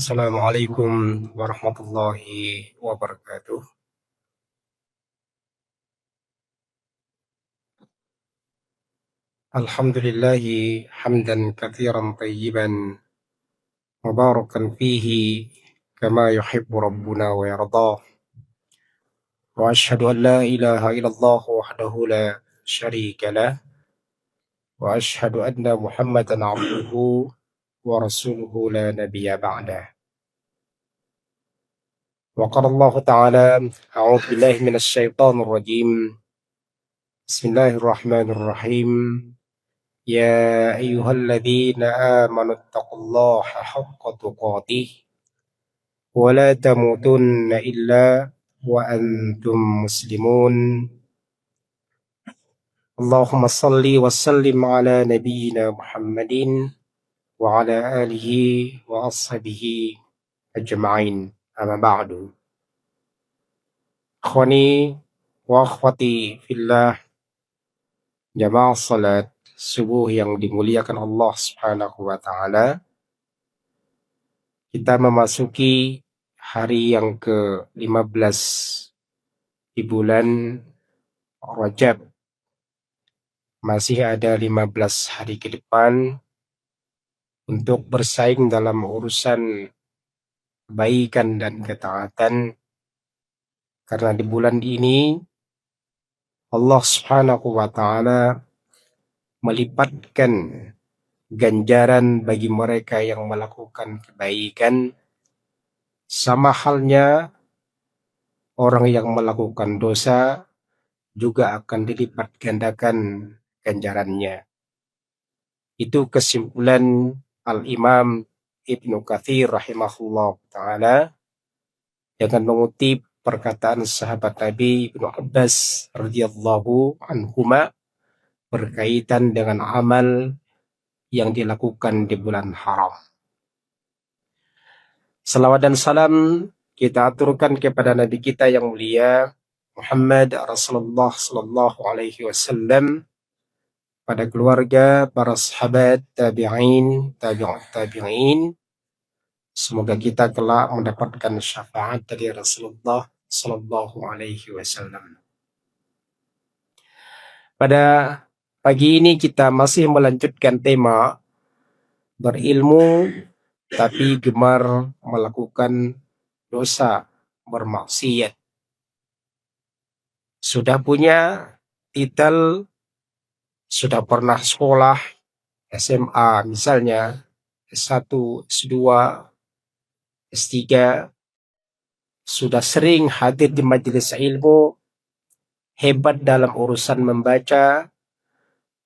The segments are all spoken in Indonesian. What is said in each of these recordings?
Assalamualaikum warahmatullahi wabarakatuh. Alhamdulillahi hamdan katsiran tayyiban mubarakan fihi kama yuhibbu rabbuna wa yardah. Wa ashhadu an la ilaha illallah wahdahu la syarika lah wa ashhadu anna Muhammadan abduhu wa rasuluhu la nabiyya ba'dah. Wa qala Allah ta'ala a'udzu billahi minasy syaithanir rajim. Bismillahirrahmanirrahim. يا أيها الذين آمنوا اتقوا الله حق تقاته ولا تموتن إلا وأنتم مسلمون اللهم صل وسلم على نبينا محمد وعلى آله وأصحابه أجمعين أما بعد أخواني وأخواتي في الله jamaah salat subuh yang dimuliakan Allah Subhanahu wa taala. Kita memasuki hari yang ke-15 di bulan Rajab. Masih ada 15 hari ke depan untuk bersaing dalam urusan kebaikan dan ketaatan. Karena di bulan ini Allah Subhanahu wa taala melipatkan ganjaran bagi mereka yang melakukan kebaikan, sama halnya orang yang melakukan dosa juga akan dilipat gandakan ganjarannya. Itu kesimpulan Al-Imam Ibnu Katsir rahimahullah ta'ala dengan mengutip perkataan sahabat Nabi Ibnu Abbas radhiyallahu anhuma berkaitan dengan amal yang dilakukan di bulan haram. Salawat dan salam kita aturkan kepada Nabi kita yang mulia Muhammad Rasulullah sallallahu alaihi wasallam, pada keluarga, para sahabat, tabi'in, tabi'in. Semoga kita kelak mendapatkan syafaat dari Rasulullah sallallahu alaihi wasallam. Pada pagi ini kita masih melanjutkan tema berilmu tapi gemar melakukan dosa, bermaksiat. Sudah punya titel, sudah pernah sekolah SMA misalnya, S1, S2, S3, sudah sering hadir di majelis ilmu, hebat dalam urusan membaca,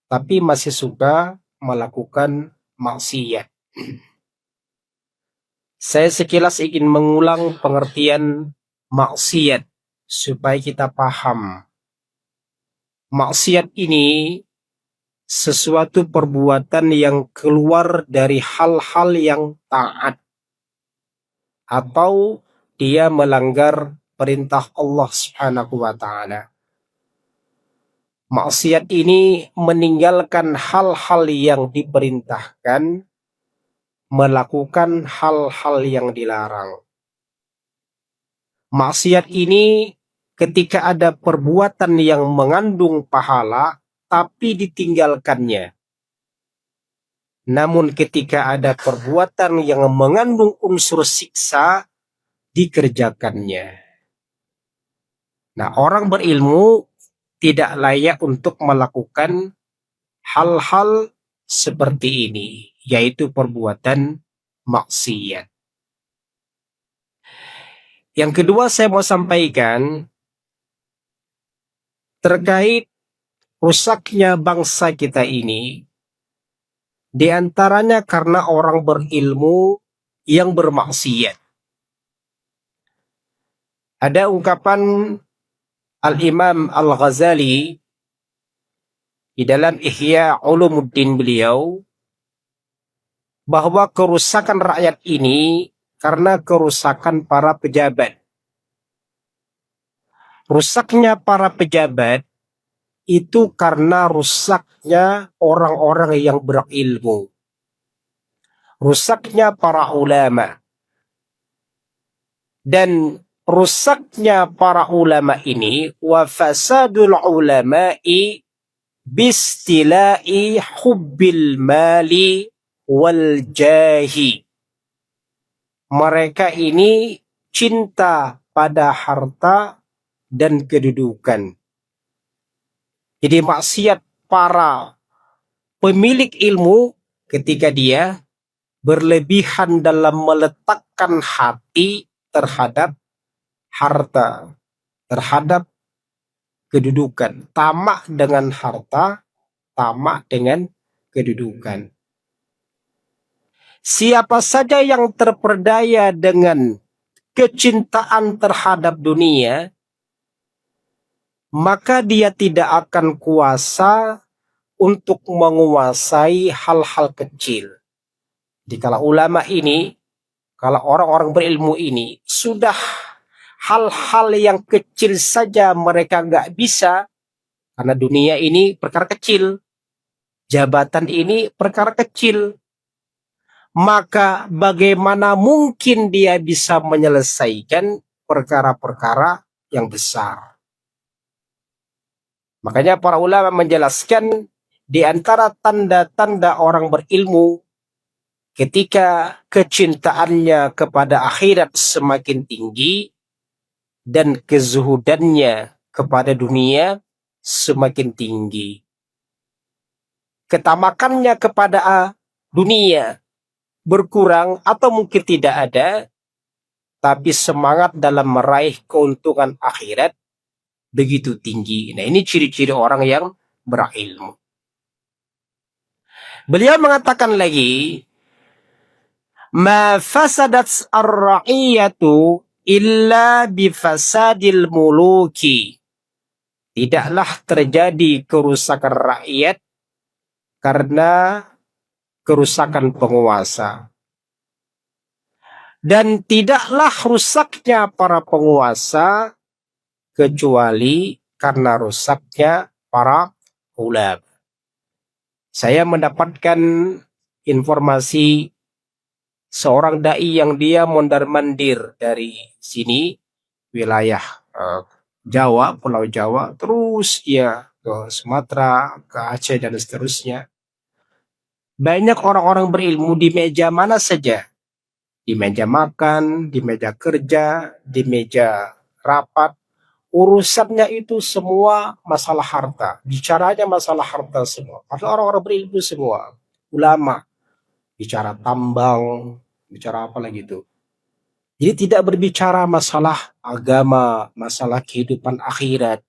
tapi masih suka melakukan maksiat. Saya sekilas ingin mengulang pengertian maksiat supaya kita paham. Maksiat ini sesuatu perbuatan yang keluar dari hal-hal yang taat, atau dia melanggar perintah Allah Subhanahu wa taala. Maksiat ini meninggalkan hal-hal yang diperintahkan, melakukan hal-hal yang dilarang. Maksiat ini ketika ada perbuatan yang mengandung pahala tapi ditinggalkannya. Namun ketika ada perbuatan yang mengandung unsur siksa, dikerjakannya. Nah, orang berilmu tidak layak untuk melakukan hal-hal seperti ini, yaitu perbuatan maksiat. Yang kedua saya mau sampaikan terkait rusaknya bangsa kita ini, di antaranya karena orang berilmu yang bermaksiat. Ada ungkapan Al-Imam Al-Ghazali di dalam Ihya Ulumuddin beliau, bahwa kerusakan rakyat ini karena kerusakan para pejabat. Rusaknya para pejabat itu karena rusaknya orang-orang yang berilmu. Rusaknya para ulama Dan rusaknya para ulama ini, wa fasadul ulama'i bistilai hubbil mali wal jahi. Mereka ini cinta pada harta dan kedudukan. Jadi maksiat para pemilik ilmu ketika dia berlebihan dalam meletakkan hati terhadap harta, terhadap kedudukan. Tamak dengan harta, tamak dengan kedudukan. Siapa saja yang terperdaya dengan kecintaan terhadap dunia, maka dia tidak akan kuasa untuk menguasai hal-hal kecil. Jadi kalau ulama ini, kalau orang-orang berilmu ini, sudah hal-hal yang kecil saja mereka nggak bisa, karena dunia ini perkara kecil, jabatan ini perkara kecil, maka bagaimana mungkin dia bisa menyelesaikan perkara-perkara yang besar. Makanya para ulama menjelaskan di antara tanda-tanda orang berilmu ketika kecintaannya kepada akhirat semakin tinggi dan kezuhudannya kepada dunia semakin tinggi. Ketamakannya kepada dunia berkurang atau mungkin tidak ada, tapi semangat dalam meraih keuntungan akhirat begitu tinggi. Nah, ini ciri-ciri orang yang berilmu. Beliau mengatakan lagi, ma fasadat ar-ra'iyatu illa bifasadil muluki. Tidaklah terjadi kerusakan rakyat karena kerusakan penguasa. Dan tidaklah rusaknya para penguasa kecuali karena rusaknya para ulama. Saya mendapatkan informasi seorang dai yang dia mondar-mandir dari sini, wilayah Jawa, Pulau Jawa, terus dia ke Sumatera, ke Aceh, dan seterusnya. Banyak orang-orang berilmu di meja mana saja. Di meja makan, di meja kerja, di meja rapat. Urusannya itu semua masalah harta. Bicaranya masalah harta semua. Ada orang-orang berilmu semua. Ulama. Bicara tambang, bicara apa lagi itu. Jadi tidak berbicara masalah agama, masalah kehidupan akhirat.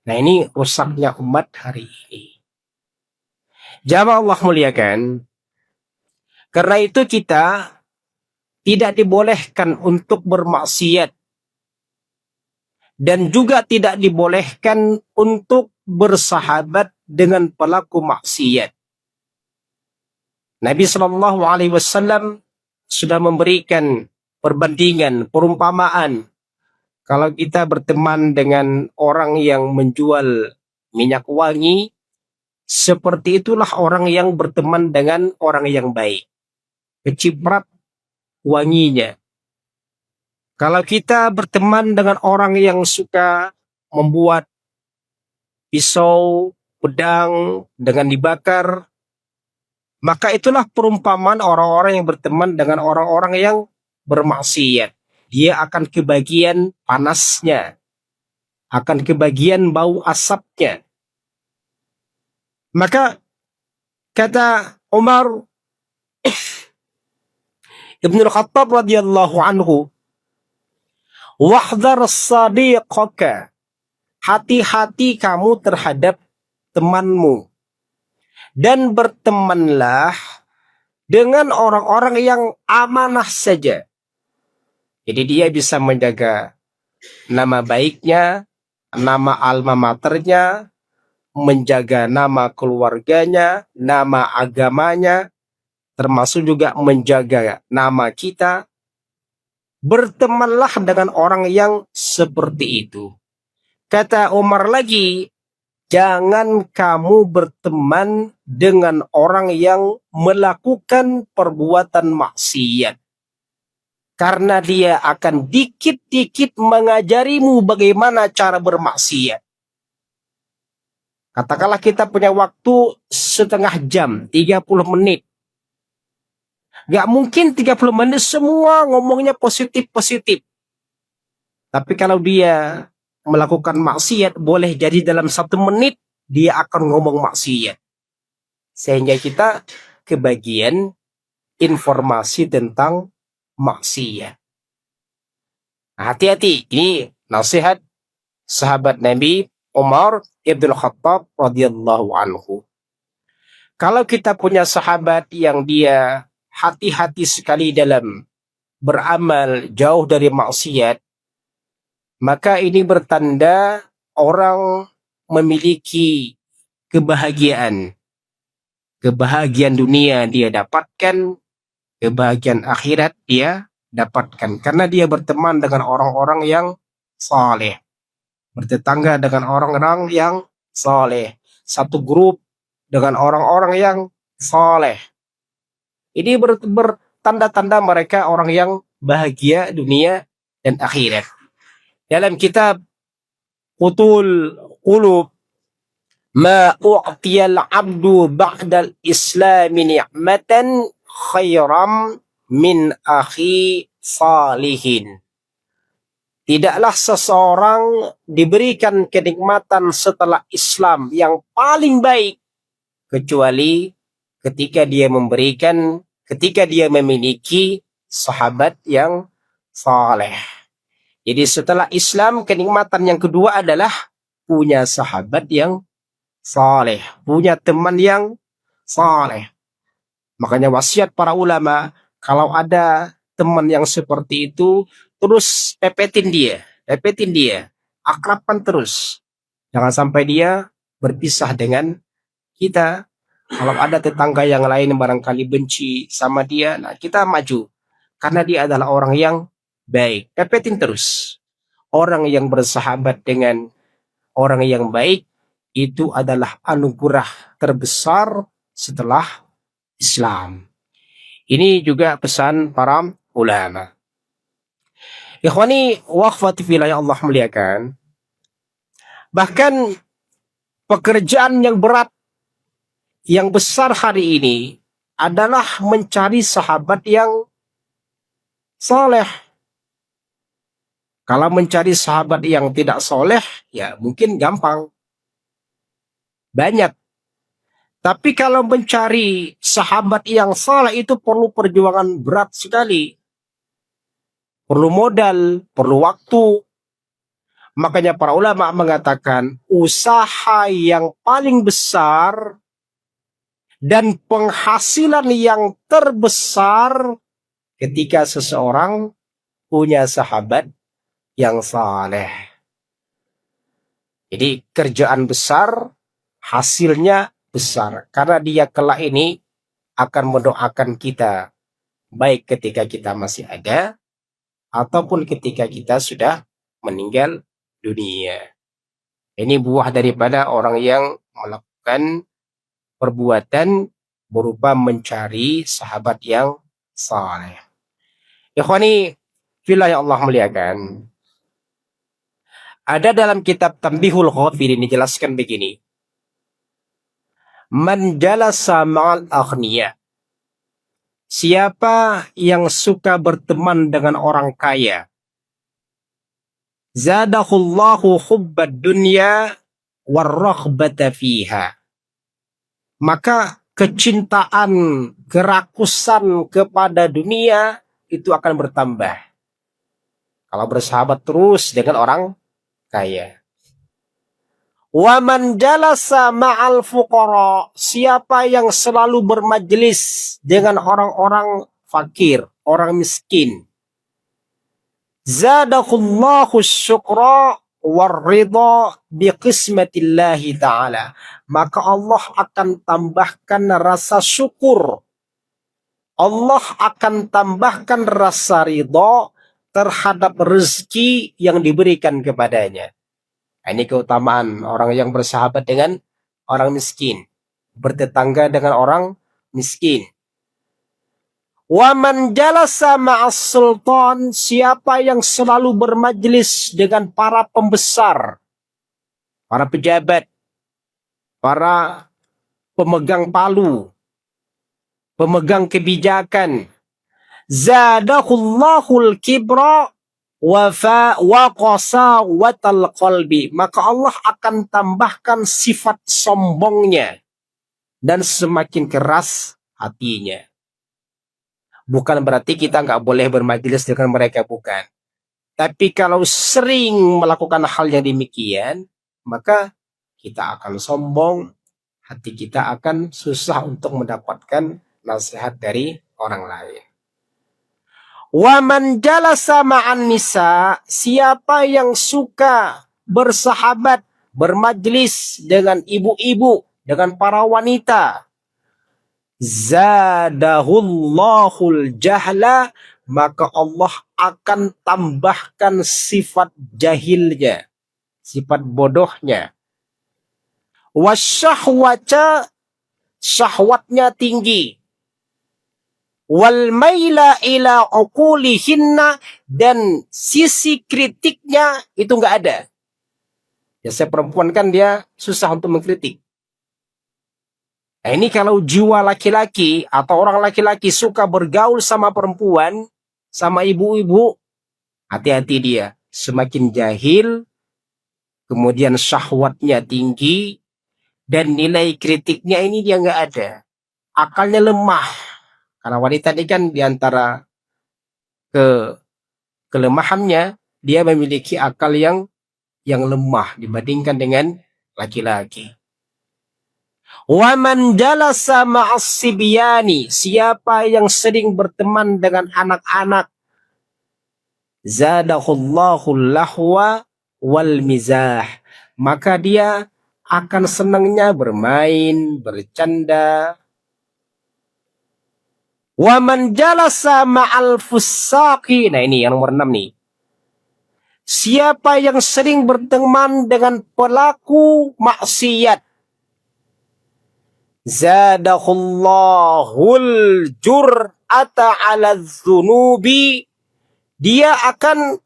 Nah, ini rusaknya umat hari ini. Jamaah Allah muliakan. Karena itu kita tidak dibolehkan untuk bermaksiat. Dan juga tidak dibolehkan untuk bersahabat dengan pelaku maksiat. Nabi Shallallahu Alaihi Wasallam sudah memberikan perbandingan, perumpamaan. Kalau kita berteman dengan orang yang menjual minyak wangi, seperti itulah orang yang berteman dengan orang yang baik. Keciprat wanginya. Kalau kita berteman dengan orang yang suka membuat pisau, pedang dengan dibakar, maka itulah perumpamaan orang-orang yang berteman dengan orang-orang yang bermaksiat. Dia akan kebagian panasnya, akan kebagian bau asapnya. Maka kata Umar Ibn Khattab radhiyallahu anhu, wahdhar sadiqaka, hati-hati kamu terhadap temanmu, dan bertemanlah dengan orang-orang yang amanah saja. Jadi dia bisa menjaga nama baiknya, nama alma maternya, menjaga nama keluarganya, nama agamanya, termasuk juga menjaga nama kita. Bertemanlah dengan orang yang seperti itu. Kata Umar lagi, jangan kamu berteman dengan orang yang melakukan perbuatan maksiat. Karena dia akan dikit-dikit mengajarimu bagaimana cara bermaksiat. Katakanlah kita punya waktu setengah jam, 30 menit. Gak mungkin 30 menit semua ngomongnya positif-positif. Tapi kalau dia melakukan maksiat, boleh jadi dalam 1 menit dia akan ngomong maksiat. Sehingga kita kebagian informasi tentang maksiat. Hati-hati, ini nasihat sahabat Nabi Umar ibn Khattab radhiyallahu anhu. Kalau kita punya sahabat yang dia hati-hati sekali dalam beramal jauh dari maksiat, maka ini bertanda orang memiliki kebahagiaan. Kebahagiaan dunia dia dapatkan, kebahagiaan akhirat dia dapatkan. Karena dia berteman dengan orang-orang yang saleh. Bertetangga dengan orang-orang yang saleh. Satu grup dengan orang-orang yang saleh. Ini bertanda-tanda mereka orang yang bahagia dunia dan akhirat. Dalam kitab Qutul Qulub, ma u'tiyal abdu ba'dal islami ni'matan khairam min akhi salihin. Tidaklah seseorang diberikan kenikmatan setelah Islam yang paling baik kecuali ketika dia memiliki sahabat yang saleh. Jadi setelah Islam, kenikmatan yang kedua adalah punya sahabat yang saleh, punya teman yang saleh. Makanya wasiat para ulama, kalau ada teman yang seperti itu, terus pepetin dia, akrabkan terus. Jangan sampai dia berpisah dengan kita. Kalau ada tetangga yang lain barangkali benci sama dia, nah kita maju. Karena dia adalah orang yang baik. Pepetin terus. Orang yang bersahabat dengan orang yang baik, itu adalah anugerah terbesar setelah Islam. Ini juga pesan para ulama. Ikhwani wa akhwati fillah yang Allah muliakan. Bahkan pekerjaan yang berat, yang besar hari ini adalah mencari sahabat yang soleh. Kalau mencari sahabat yang tidak soleh, ya mungkin gampang. Banyak. Tapi kalau mencari sahabat yang soleh itu perlu perjuangan berat sekali. Perlu modal, perlu waktu. Makanya para ulama mengatakan usaha yang paling besar dan penghasilan yang terbesar ketika seseorang punya sahabat yang saleh. Jadi kerjaan besar, hasilnya besar. Karena dia kelak ini akan mendoakan kita. Baik ketika kita masih ada, ataupun ketika kita sudah meninggal dunia. Ini buah daripada orang yang melakukan perbuatan berupa mencari sahabat yang saleh. Ikhwani fillah yang Allah muliakan. Ada dalam kitab Tanbihul Ghafilin dijelaskan begini. Man jalasa ma'al aghniya. Siapa yang suka berteman dengan orang kaya, zadahullahu hubbad dunya warraghbata fiha. Maka kecintaan, kerakusan kepada dunia itu akan bertambah. Kalau bersahabat terus dengan orang kaya. Wa man jalasa ma'al fuqara, siapa yang selalu bermajelis dengan orang-orang fakir, orang miskin. Zadahullahu syukra warridha biqismatillahi ta'ala. Maka Allah akan tambahkan rasa syukur. Allah akan tambahkan rasa ridha terhadap rezeki yang diberikan kepadanya. Ini keutamaan orang yang bersahabat dengan orang miskin, bertetangga dengan orang miskin. Wa man jalasa ma'as sultan, siapa yang selalu bermajlis dengan para pembesar, para pejabat, para pemegang palu, pemegang kebijakan, zadahullahul kibra wa qasawatal qalbi, maka Allah akan tambahkan sifat sombongnya dan semakin keras hatinya. Bukan berarti kita nggak boleh bermajelis dengan mereka, bukan. Tapi kalau sering melakukan hal yang demikian, maka kita akan sombong, hati kita akan susah untuk mendapatkan nasihat dari orang lain. Wa man jalasa ma'an nisa, siapa yang suka bersahabat, bermajlis dengan ibu-ibu, dengan para wanita, zadahullahul jahla, maka Allah akan tambahkan sifat jahilnya, sifat bodohnya. Wasyahwata, syahwatnya tinggi. Wal maila ila uqulihinna, dan sisi kritiknya itu nggak ada. Ya, saya perempuan kan dia susah untuk mengkritik. Nah, ini kalau jiwa laki-laki atau orang laki-laki suka bergaul sama perempuan, sama ibu-ibu, hati-hati dia. Semakin jahil, kemudian syahwatnya tinggi, dan nilai kritiknya ini dia nggak ada. Akalnya lemah. Karena wanita ini kan diantara kelemahannya, dia memiliki akal yang lemah dibandingkan dengan laki-laki. Wa man jalasa ma'as sibyani, siapa yang sering berteman dengan anak-anak, zadahullahu lahwa wal mizah, maka dia akan senangnya bermain, bercanda. Wa man jalasa ma'al fusaqi, nah ini yang nomor 6 nih. Siapa yang sering berteman dengan pelaku maksiat, zadahullahul jur'ata 'ala dzunubi, dia akan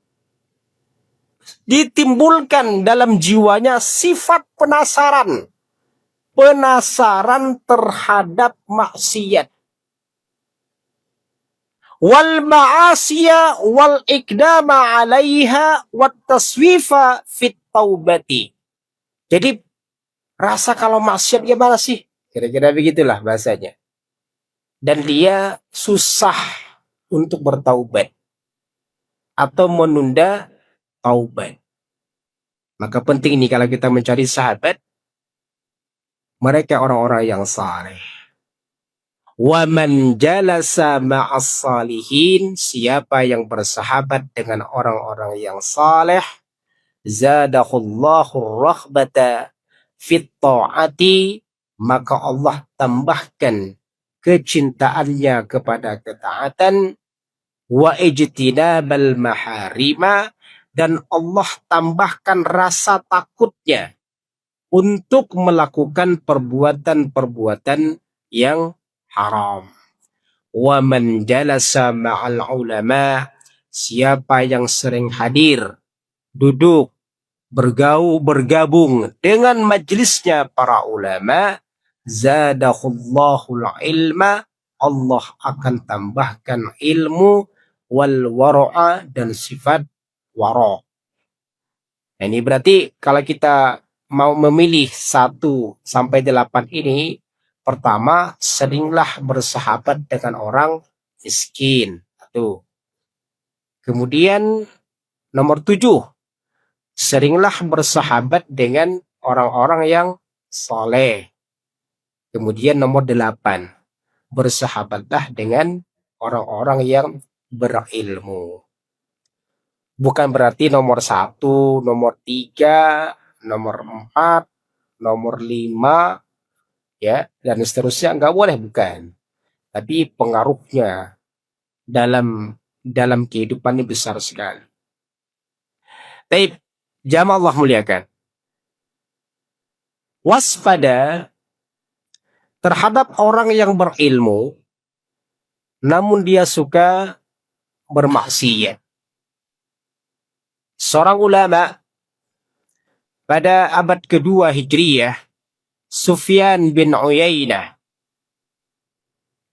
ditimbulkan dalam jiwanya sifat penasaran terhadap maksiat. Wal ma'asiya wal ikdama 'alaiha wat taswifa fit taubati. Jadi rasa kalau maksiat gimana sih? Kira-kira begitulah bahasanya. Dan dia susah untuk bertaubat atau menunda taubat. Maka penting ini kalau kita mencari sahabat, mereka orang-orang yang saleh. Wa man jalasa ma'as salihin, siapa yang bersahabat dengan orang-orang yang saleh, zadahullahu rahbata fit ta'ati, maka Allah tambahkan kecintaannya kepada ketaatan, wa ijtinabal maharima, dan Allah tambahkan rasa takutnya untuk melakukan perbuatan-perbuatan yang haram. Wa man jalasa ma'al ulama, siapa yang sering hadir, duduk, bergabung dengan majelisnya para ulama, zadahullahu ilma, Allah akan tambahkan ilmu, wal wara'a, dan sifat wara'. Nah, ini berarti kalau kita mau memilih 1 sampai 8 ini, pertama, seringlah bersahabat dengan orang miskin. Tuh. Kemudian nomor 7, seringlah bersahabat dengan orang-orang yang soleh. Kemudian nomor 8, bersahabatlah dengan orang-orang yang berilmu. Bukan berarti nomor 1, nomor 3, nomor 4, nomor 5, ya, dan seterusnya nggak boleh, bukan. Tapi pengaruhnya dalam kehidupan ini besar sekali. Taib, jamaah Allah muliakan. Waspada terhadap orang yang berilmu namun dia suka bermaksiat. Seorang ulama pada abad kedua Hijriyah, Sufyan bin Uyainah,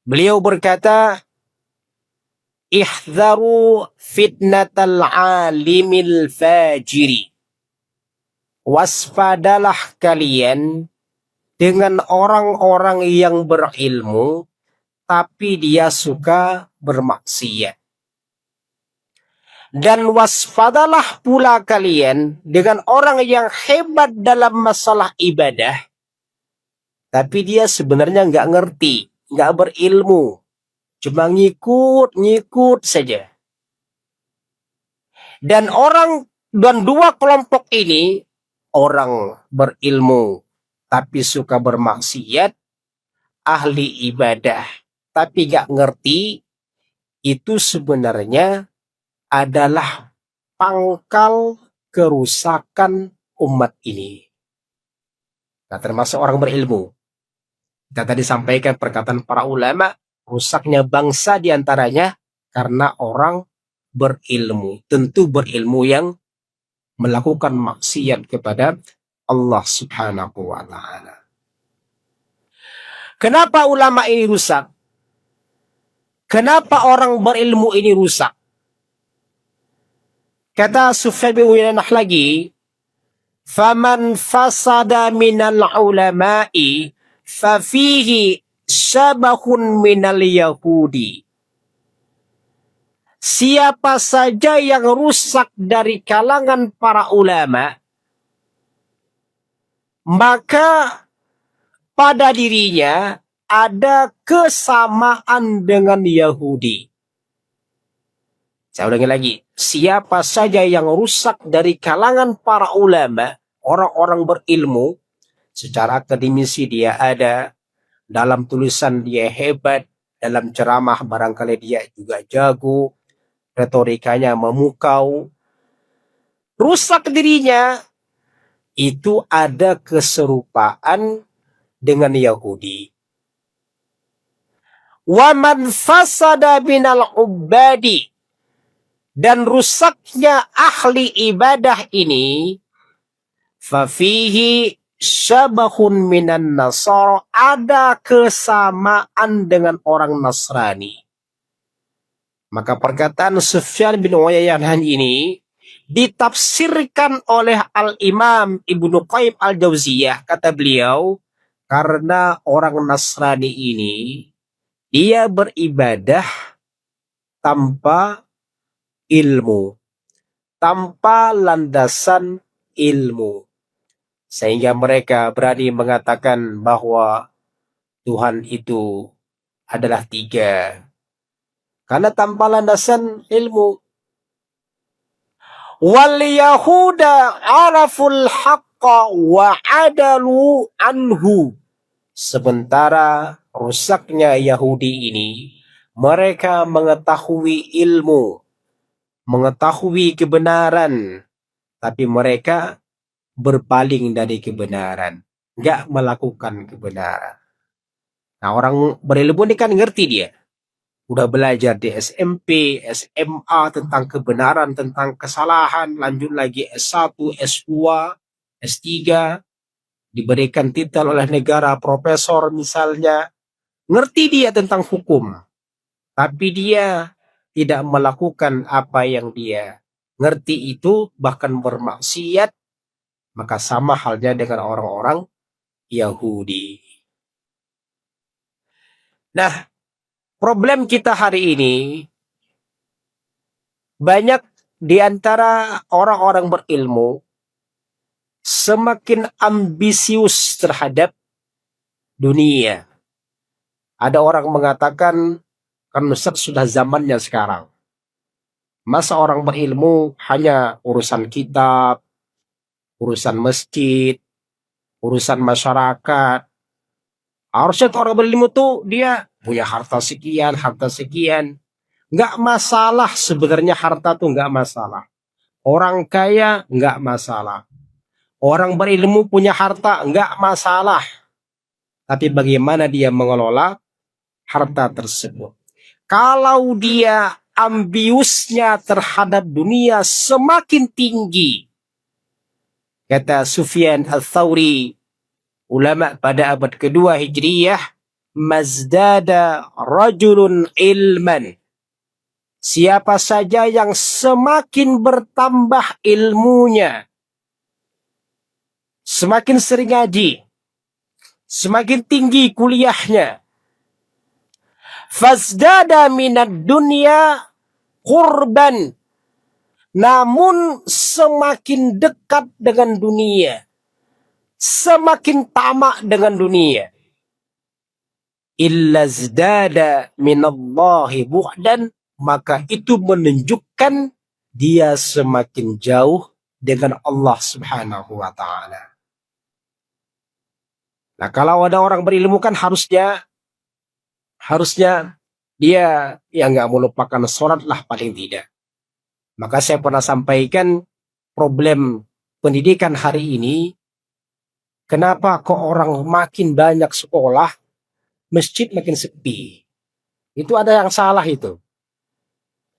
beliau berkata, "Ihdharu fitnatal alimil fajiri." Waspadalah kalian dengan orang-orang yang berilmu, tapi dia suka bermaksiat. Dan waspadalah pula kalian dengan orang yang hebat dalam masalah ibadah, tapi dia sebenarnya nggak ngerti, nggak berilmu, cuma ngikut saja. Dan dua kelompok ini, orang berilmu tapi suka bermaksiat, ahli ibadah tapi gak ngerti, itu sebenarnya adalah pangkal kerusakan umat ini. Nah, termasuk orang berilmu. Kita tadi sampaikan perkataan para ulama, rusaknya bangsa diantaranya karena orang berilmu. Tentu berilmu yang melakukan maksiat kepada Allah Subhanahu wa ta'ala. Kenapa ulama ini rusak? Kenapa orang berilmu ini rusak? Kata Sufyan bin Uyainah lagi, "Faman fasada minal ulama'i fafihi syabahun minal yahudi." Siapa saja yang rusak dari kalangan para ulama, maka pada dirinya ada kesamaan dengan Yahudi. Saya ulangi lagi. Siapa saja yang rusak dari kalangan para ulama, orang-orang berilmu, secara akademisi dia ada, dalam tulisan dia hebat, dalam ceramah barangkali dia juga jago, retorikanya memukau, rusak dirinya, itu ada keserupaan dengan Yahudi. Wa man fasada minal ubadi, dan rusaknya ahli ibadah ini, fafihi syabahun minan nasara, ada kesamaan dengan orang Nasrani. Maka perkataan Sufyan bin Uyainah ini ditafsirkan oleh Al-Imam Ibnu Qayyim Al-Jauziyah. Kata beliau, karena orang Nasrani ini dia beribadah tanpa ilmu, tanpa landasan ilmu, sehingga mereka berani mengatakan bahwa Tuhan itu adalah tiga, karena tanpa landasan ilmu. Wal yahuda araful haqqa wa adalu anhu. Sementara rusaknya Yahudi ini, mereka mengetahui ilmu, mengetahui kebenaran, tapi mereka berpaling dari kebenaran, nggak melakukan kebenaran. Nah, orang berilmu ini kan ngerti dia. Udah belajar di SMP, SMA tentang kebenaran, tentang kesalahan, lanjut lagi S1, S2, S3, diberikan titel oleh negara profesor misalnya. Ngerti dia tentang hukum, tapi dia tidak melakukan apa yang dia ngerti itu, bahkan bermaksiat, maka sama halnya dengan orang-orang Yahudi. Nah, problem kita hari ini, banyak di antara orang-orang berilmu semakin ambisius terhadap dunia. Ada orang mengatakan, kan Ustaz sudah zamannya sekarang. Masa orang berilmu hanya urusan kitab, urusan masjid, urusan masyarakat. Harusnya orang berilmu tuh dia punya harta sekian. Nggak masalah sebenarnya, harta tuh nggak masalah. Orang kaya nggak masalah. Orang berilmu punya harta nggak masalah. Tapi bagaimana dia mengelola harta tersebut. Kalau dia ambiusnya terhadap dunia semakin tinggi, kata Sufyan al-Thawri, ulama pada abad kedua Hijriyah, mazdada rajulun ilman. Siapa saja yang semakin bertambah ilmunya, semakin sering ngaji, semakin tinggi kuliahnya, fazdada minad dunya qurban, namun semakin dekat dengan dunia, semakin tamak dengan dunia, illa zdada minallahi bu'dan, maka itu menunjukkan dia semakin jauh dengan Allah Subhanahu wa ta'ala. Nah, kalau ada orang berilmu kan harusnya dia yang nggak melupakan sholat lah paling tidak. Maka saya pernah sampaikan problem pendidikan hari ini, kenapa kok orang makin banyak sekolah, masjid makin sepi. Itu ada yang salah itu.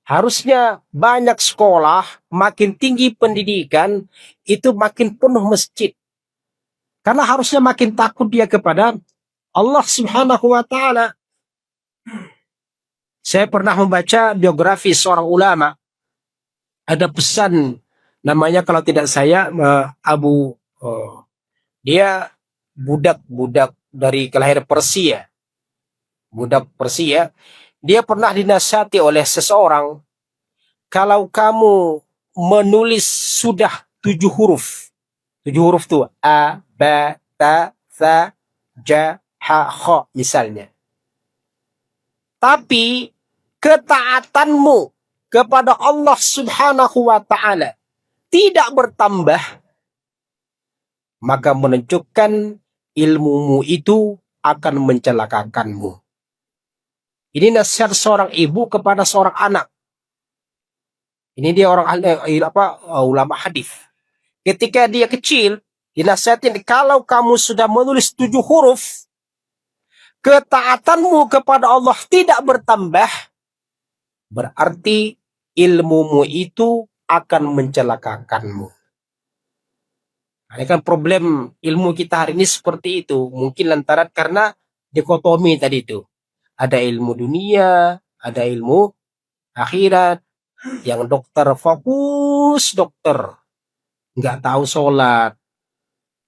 Harusnya banyak sekolah, makin tinggi pendidikan, itu makin penuh masjid. Karena harusnya makin takut dia kepada Allah Subhanahu wa ta'ala. Saya pernah membaca biografi seorang ulama. Ada pesan, namanya kalau tidak saya dia budak dari kelahiran Persia. Budak Persia. Dia pernah dinasihati oleh seseorang, kalau kamu menulis sudah 7 huruf. 7 huruf tuh A, B, T, Th, Ja, Ha, Kha misalnya. Tapi ketaatanmu kepada Allah Subhanahu wa ta'ala tidak bertambah, maka menunjukkan ilmumu itu akan mencelakakanmu. Ini nasihat seorang ibu kepada seorang anak. Ini dia ulama hadis. Ketika dia kecil, dinasihatin, kalau kamu sudah menulis 7 huruf, ketaatanmu kepada Allah tidak bertambah, berarti ilmumu itu akan mencelakakanmu. Nah, ini kan problem ilmu kita hari ini seperti itu. Mungkin lantaran karena dikotomi tadi itu. Ada ilmu dunia, ada ilmu akhirat. Yang dokter fokus dokter, nggak tahu sholat,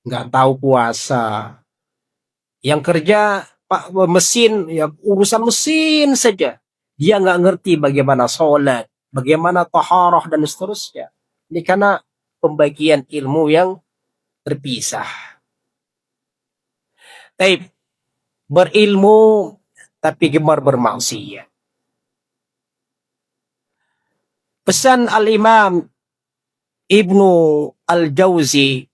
nggak tahu puasa. Yang kerja pak mesin, ya urusan mesin saja. Dia nggak ngerti bagaimana sholat, bagaimana taharah dan seterusnya. Ini karena pembagian ilmu yang terpisah. Tapi berilmu tapi gemar bermaksiat. Pesan Al-Imam Ibnu Al-Jauzi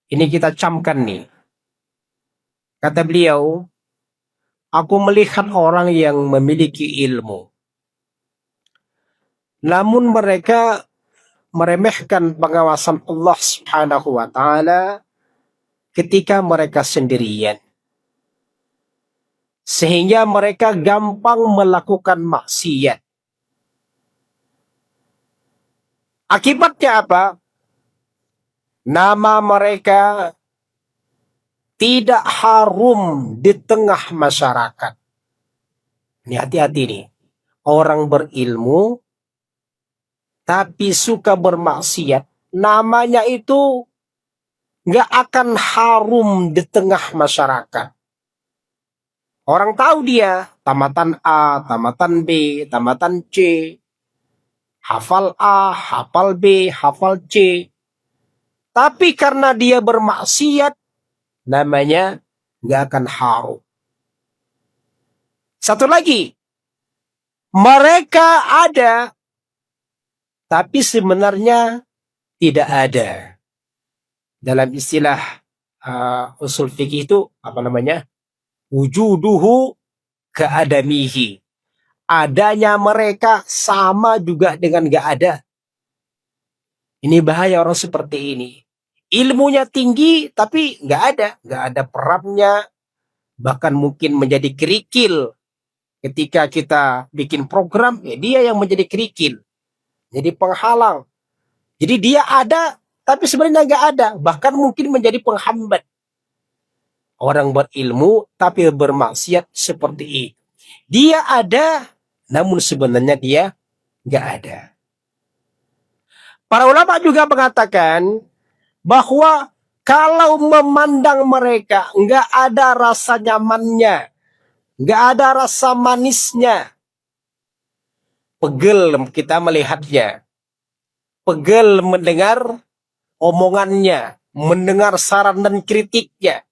ini kita camkan nih. Kata beliau, aku melihat orang yang memiliki ilmu, namun mereka meremehkan pengawasan Allah Subhanahu wa ta'ala ketika mereka sendirian. Sehingga mereka gampang melakukan maksiat. Akibatnya apa? Nama mereka tidak harum di tengah masyarakat. Ini hati-hati nih. Orang berilmu tapi suka bermaksiat, namanya itu nggak akan harum di tengah masyarakat. Orang tahu dia tamatan A, tamatan B, tamatan C, hafal A, hafal B, hafal C. Tapi karena dia bermaksiat, namanya nggak akan harum. Satu lagi, mereka ada, tapi sebenarnya tidak ada. Dalam istilah usul fikih itu apa namanya? Wujuduhu keadamihi. Adanya mereka sama juga dengan nggak ada. Ini bahaya orang seperti ini. Ilmunya tinggi tapi nggak ada perannya, bahkan mungkin menjadi kerikil Ketika kita bikin program, ya dia yang menjadi kerikil, jadi penghalang. Jadi dia ada, tapi sebenarnya nggak ada. Bahkan mungkin menjadi penghambat. Orang berilmu, tapi bermaksiat seperti itu. Dia ada, namun sebenarnya dia nggak ada. Para ulama juga mengatakan bahwa kalau memandang mereka nggak ada rasa nyamannya, nggak ada rasa manisnya, pegel kita melihatnya, pegel mendengar omongannya, mendengar saran dan kritiknya.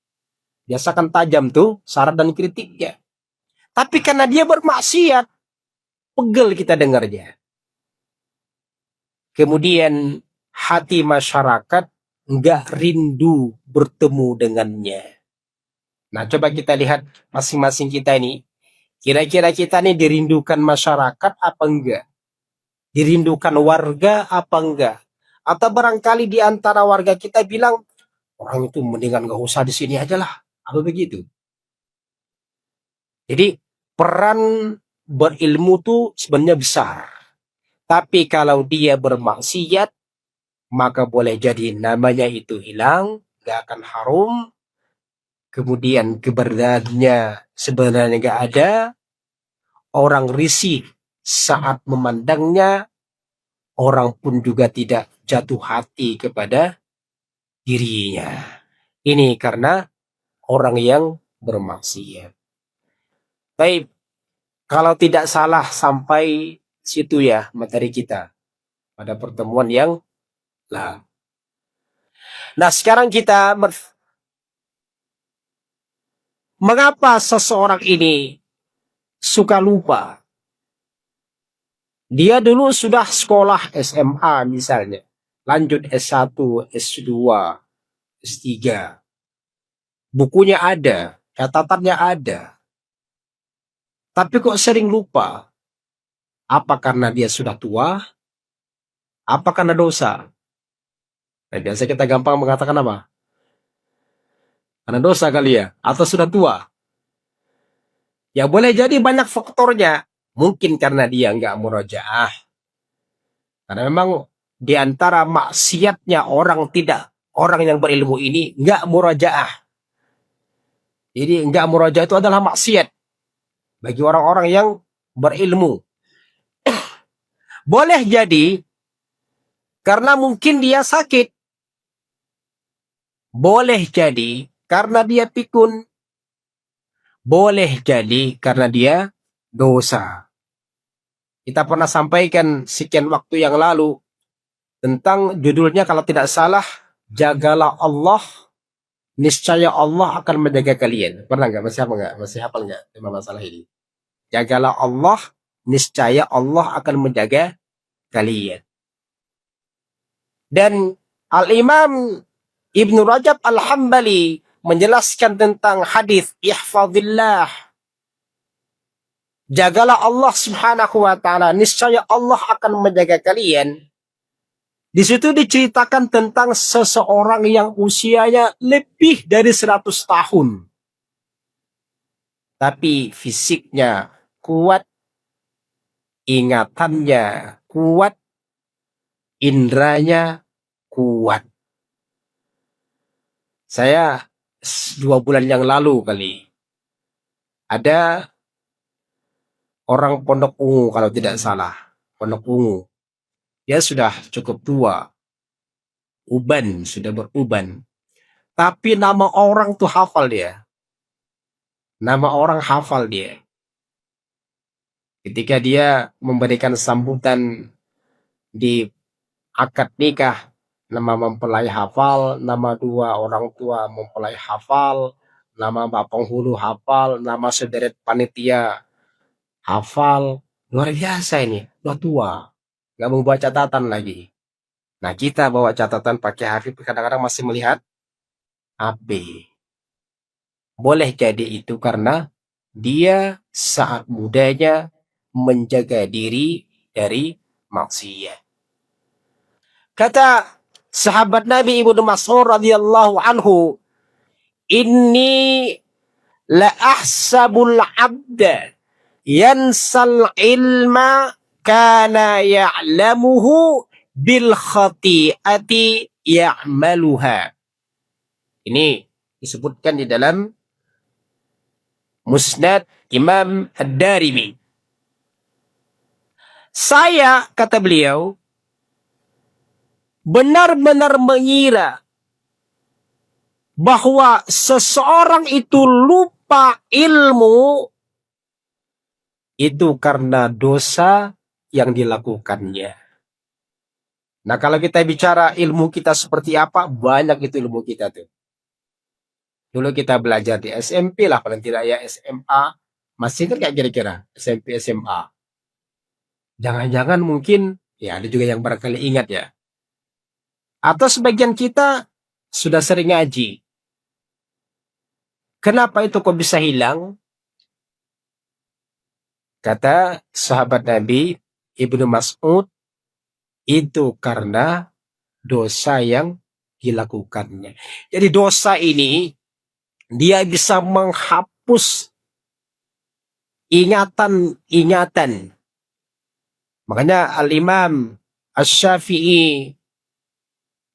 Biasa kan tajam tuh saran dan kritiknya. Tapi karena dia bermaksiat, pegel kita dengarnya. Kemudian hati masyarakat nggak rindu bertemu dengannya. Nah, coba kita lihat masing-masing kita ini. Kira-kira kita ini dirindukan masyarakat apa enggak? Dirindukan warga apa enggak? Atau barangkali di antara warga kita bilang, orang itu mendingan gak usah di sini aja lah. Apa begitu? Jadi peran berilmu tuh sebenarnya besar. Tapi kalau dia bermaksiat, maka boleh jadi namanya itu hilang, gak akan harum. Kemudian keberadaannya sebenarnya gak ada. Orang risih saat memandangnya. Orang pun juga tidak jatuh hati kepada dirinya. Ini karena orang yang bermaksiat. Baik, kalau tidak salah sampai situ ya materi kita pada pertemuan yang lalu. Nah, sekarang kita mengapa seseorang ini suka lupa? Dia dulu sudah sekolah SMA misalnya, lanjut S1, S2, S3. Bukunya ada, catatannya ada. Tapi kok sering lupa? Apa karena dia sudah tua? Apa karena dosa? Nah, biasa kita gampang mengatakan apa? Karena dosa kali ya? Atau sudah tua? Ya boleh jadi banyak faktornya. Mungkin karena dia nggak murojaah. Karena memang di antara maksiatnya orang yang berilmu ini nggak murojaah. Jadi nggak murojaah itu adalah maksiat bagi orang-orang yang berilmu. Boleh jadi karena mungkin dia sakit. Boleh jadi karena dia pikun. Boleh jadi karena dia dosa. Kita pernah sampaikan sekian waktu yang lalu tentang judulnya kalau tidak salah, jagalah Allah, niscaya Allah akan menjaga kalian. Pernah nggak? Masih hafal nggak? Masih hafal nggak tema masalah ini? Jagalah Allah, niscaya Allah akan menjaga kalian. Dan Al-Imam Ibnu Rajab Al-Hambali menjelaskan tentang hadis ihfazillah, jagalah Allah Subhanahu wa taala, niscaya Allah akan menjaga kalian. Di situ diceritakan tentang seseorang yang usianya lebih dari 100 tahun. Tapi fisiknya kuat, ingatannya kuat, indranya kuat. Saya 2 bulan yang lalu kali ada orang Pondok Ungu kalau tidak salah, Pondok Ungu. Dia sudah cukup tua, uban, sudah beruban. Tapi nama orang tuh hafal dia. Nama orang hafal dia. Ketika dia memberikan sambutan di akad nikah, nama mempelai hafal, nama 2 orang tua mempelai hafal, nama penghulu hafal, nama sederet panitia hafal. Luar biasa ini, udah tua. Gak mau bawa catatan lagi. Nah, kita bawa catatan pakai HP, kadang-kadang masih melihat HP. Boleh jadi itu karena dia saat mudanya menjaga diri dari maksiat. Kata sahabat Nabi Ibnu Mas'ud radhiyallahu anhu, "Inni la ahsabul 'abda yansal ilma kana ya'lamuhu bil khati'ati ya'maluha. Ini disebutkan di dalam Musnad Imam Ad-Darimi. Saya, kata beliau, benar-benar mengira bahwa seseorang itu lupa ilmu itu karena dosa yang dilakukannya. Nah, kalau kita bicara ilmu kita seperti apa, banyak itu ilmu kita tuh. Dulu kita belajar di SMP lah, paling tidak ya SMA. Masih kan kayak kira-kira SMP, SMA. Jangan-jangan mungkin, ya ada juga yang barangkali ingat ya. Atau sebagian kita sudah sering ngaji. Kenapa itu kok bisa hilang? Kata sahabat Nabi Ibnu Mas'ud, itu karena dosa yang dilakukannya. Jadi dosa ini dia bisa menghapus ingatan-ingatan. Makanya Al-Imam Asy-Syafi'i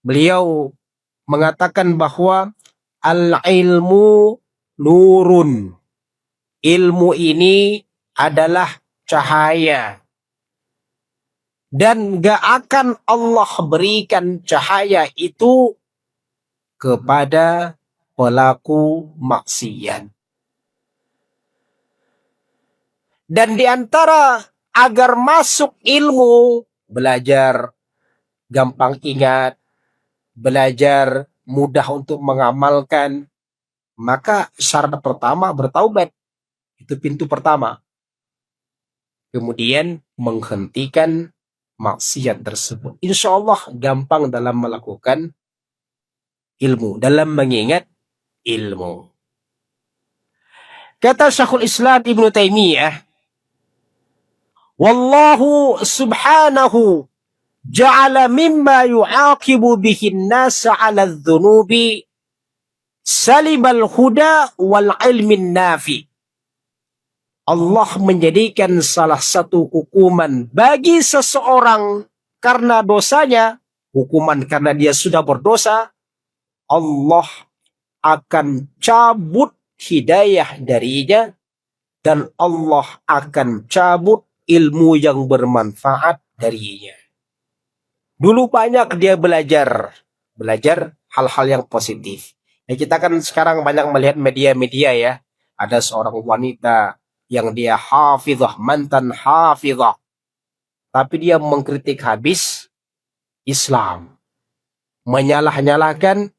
beliau mengatakan bahwa al-ilmu nurun. Ilmu ini adalah cahaya. Dan gak akan Allah berikan cahaya itu kepada pelaku maksiat. Dan di antara agar masuk ilmu, belajar gampang ingat, belajar mudah untuk mengamalkan, maka syarat pertama bertaubat. Itu pintu pertama. Kemudian menghentikan maksiat tersebut. Insya Allah gampang dalam melakukan ilmu, dalam mengingat ilmu. Kata Syekhul Islam Ibnu Taimiyah, wallahu subhanahu ja'ala mimma yu'aqibu bihi an-nasa 'ala adh-dhunubi salibal huda wal ilmin nafi. Allah menjadikan salah satu hukuman bagi seseorang karena dosanya, hukuman karena dia sudah berdosa, Allah akan cabut hidayah darinya dan Allah akan cabut ilmu yang bermanfaat darinya. Dulu banyak dia belajar hal-hal yang positif. Ya, kita kan sekarang banyak melihat media-media ya, ada seorang wanita yang dia hafizah, mantan hafizah, tapi dia mengkritik habis Islam, menyalah-nyalahkan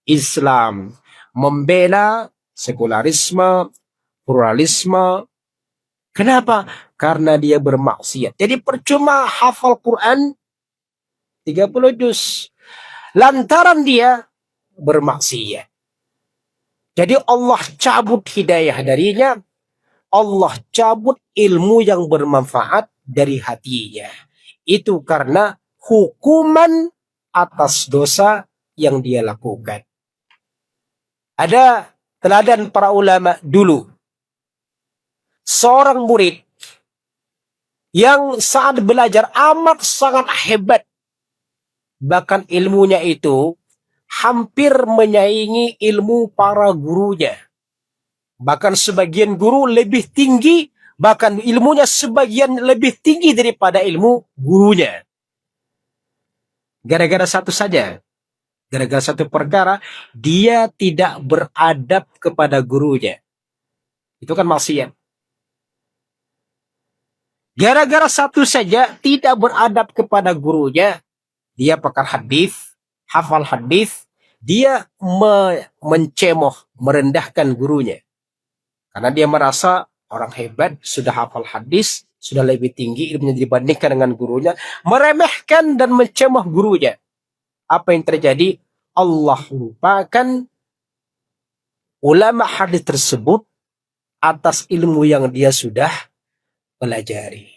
Islam, membela sekularisme, pluralisme. Kenapa? Karena dia bermaksiat. Jadi percuma hafal Quran 30 juz lantaran dia bermaksiat. Jadi Allah cabut hidayah darinya, Allah cabut ilmu yang bermanfaat dari hatinya. Itu karena hukuman atas dosa yang dia lakukan. Ada teladan para ulama dulu. Seorang murid yang saat belajar amat sangat hebat. Bahkan ilmunya itu hampir menyaingi ilmu para gurunya. Bahkan sebagian guru lebih tinggi, bahkan ilmunya sebagian lebih tinggi daripada ilmu gurunya. Gara-gara satu saja. Gara-gara satu perkara, dia tidak beradab kepada gurunya. Itu kan maksiat. Gara-gara satu saja tidak beradab kepada gurunya, dia pakar hadis, hafal hadis, dia mencemoh, merendahkan gurunya. Karena dia merasa orang hebat, sudah hafal hadis, sudah lebih tinggi ilmunya dibandingkan dengan gurunya, meremehkan dan mencemoh gurunya. Apa yang terjadi? Allah lupakan ulama hadis tersebut atas ilmu yang dia sudah pelajari.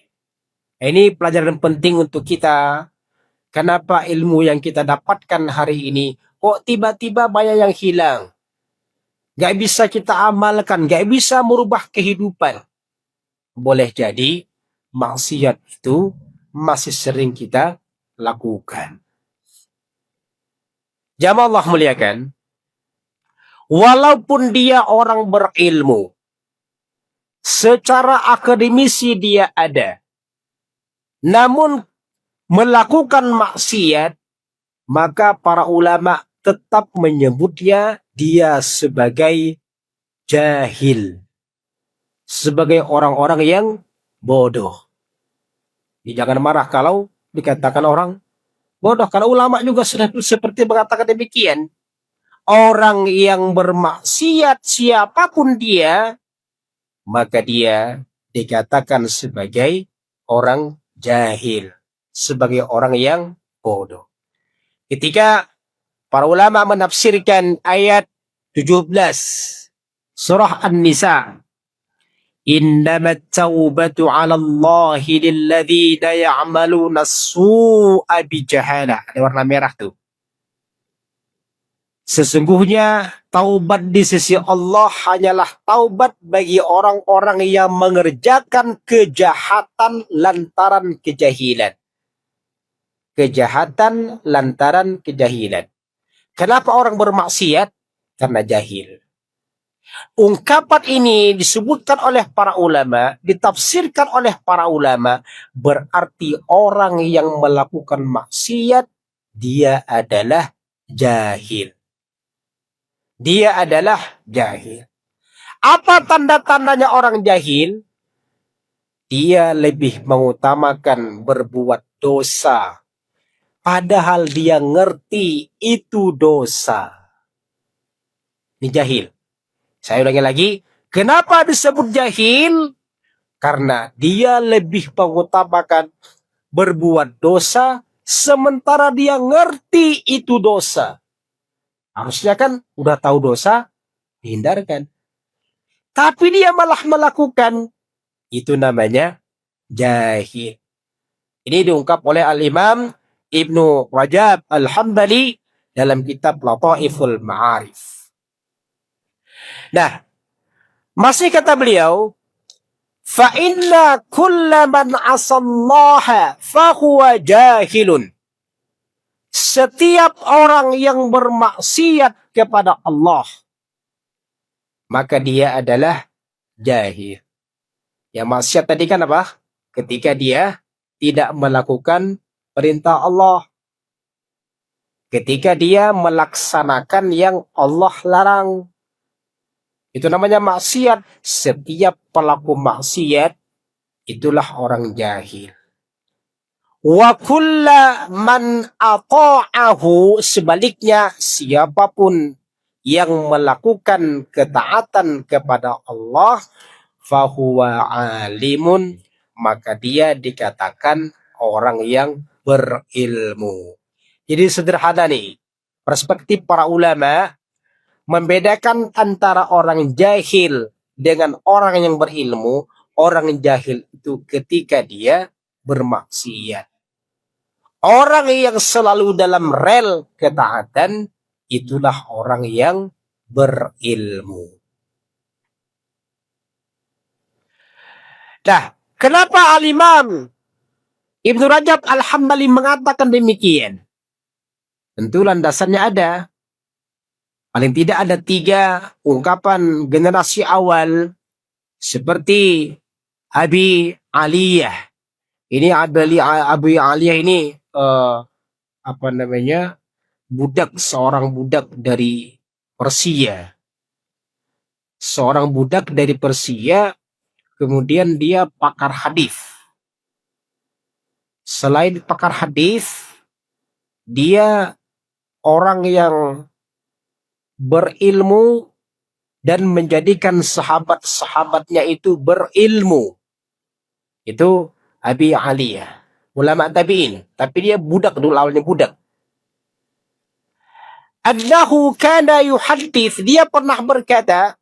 Ini pelajaran penting untuk kita. Kenapa ilmu yang kita dapatkan hari ini kok tiba-tiba banyak yang hilang? Gak bisa kita amalkan, gak bisa merubah kehidupan. boleh jadi maksiat itu masih sering kita lakukan. Jamaah Allah muliakan, walaupun dia orang berilmu, secara akademisi dia ada, namun melakukan maksiat, maka para ulama tetap menyebutnya dia sebagai jahil, sebagai orang-orang yang bodoh. Jangan marah kalau dikatakan orang bodoh, karena ulama juga sudah seperti mengatakan demikian. Orang yang bermaksiat siapapun dia, maka dia dikatakan sebagai orang jahil, sebagai orang yang bodoh. Ketika para ulama menafsirkan ayat 17 surah An-Nisa, innamat taubatu 'ala Allahi lilladzina ya'maluna as-su'a bijahalah. Ada warna merah tuh. Sesungguhnya taubat di sisi Allah hanyalah taubat bagi orang-orang yang mengerjakan kejahatan lantaran kejahilan. Kejahatan lantaran kejahilan. Kenapa orang bermaksiat? Karena jahil. Ungkapan ini disebutkan oleh para ulama, ditafsirkan oleh para ulama, berarti orang yang melakukan maksiat, dia adalah jahil. Dia adalah jahil. Apa tanda-tandanya orang jahil? Dia lebih mengutamakan berbuat dosa, padahal dia ngerti itu dosa. Ini jahil. Saya ulangi lagi. Kenapa disebut jahil? Karena dia lebih mengutamakan berbuat dosa, sementara dia ngerti itu dosa. Harusnya kan udah tahu dosa, dihindarkan. Tapi dia malah melakukan. Itu namanya jahil. Ini diungkap oleh Al-Imam Ibnu Rajab Al-Hambali dalam kitab Lataiful Ma'arif. Nah, masih kata beliau, fa inna kulla man asallaha fahuwa jahilun. Setiap orang yang bermaksiat kepada Allah, maka dia adalah jahil. Yang maksiat tadi kan apa? Ketika dia tidak melakukan perintah Allah. Ketika dia melaksanakan yang Allah larang. Itu namanya maksiat. Setiap pelaku maksiat, itulah orang jahil. Wa kulla man ata'ahu, sebaliknya siapapun yang melakukan ketaatan kepada Allah, fahuwa alimun, maka dia dikatakan orang yang berilmu. Jadi sederhana nih, perspektif para ulama membedakan antara orang jahil dengan orang yang berilmu. Orang jahil itu ketika dia bermaksiat. Orang yang selalu dalam rel ketaatan, itulah orang yang berilmu. Nah, kenapa Al-Imam Ibnu Rajab Al-Hambali mengatakan demikian? Tentu landasannya ada. Paling tidak ada 3 ungkapan generasi awal seperti Abi Aliyah. Ini Abi Aliyah ini seorang budak dari Persia. Seorang budak dari Persia, kemudian dia pakar hadis. Selain pakar hadis, dia orang yang berilmu dan menjadikan sahabat-sahabatnya itu berilmu. Itu Abi Aliyah, ulama tabi'in, tapi dia budak dulu, awalnya budak. Annahu kana yuhaddits, dia pernah berkata,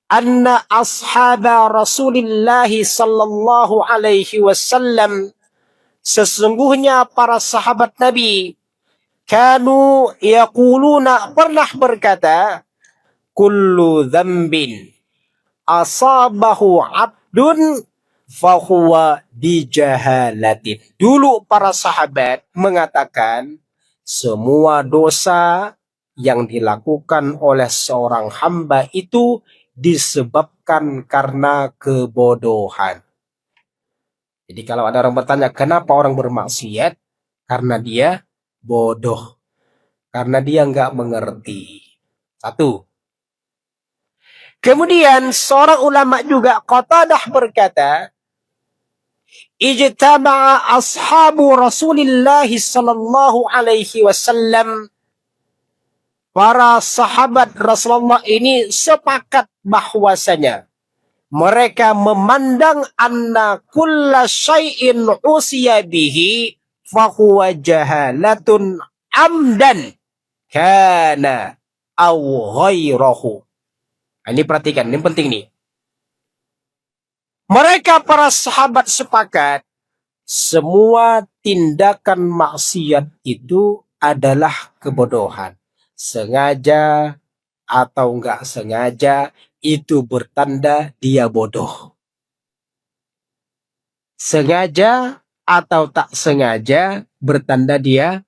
anna ashaba Rasulillah sallallahu alaihi wasallam, sesungguhnya para sahabat Nabi, kanu yaquluna, pernah berkata, kullu dzambin asabahu abdun fahuwa bijahalatin. Dulu para sahabat mengatakan semua dosa yang dilakukan oleh seorang hamba itu disebabkan karena kebodohan. Jadi kalau ada orang bertanya kenapa orang bermaksiat, karena dia bodoh, karena dia nggak mengerti. Satu. Kemudian seorang ulama juga Qatadah berkata, ijtama'a ashabu Rasulillah sallallahu alaihi wasallam. Para sahabat Rasulullah ini sepakat bahwasanya mereka memandang anna kulla syai'in usiya bihi fahuwa jahalatun amdan kana aw ghairahu. Ini perhatikan, ini penting nih. Mereka para sahabat sepakat semua tindakan maksiat itu adalah kebodohan. Sengaja atau enggak sengaja itu bertanda dia bodoh. Sengaja atau tak sengaja bertanda dia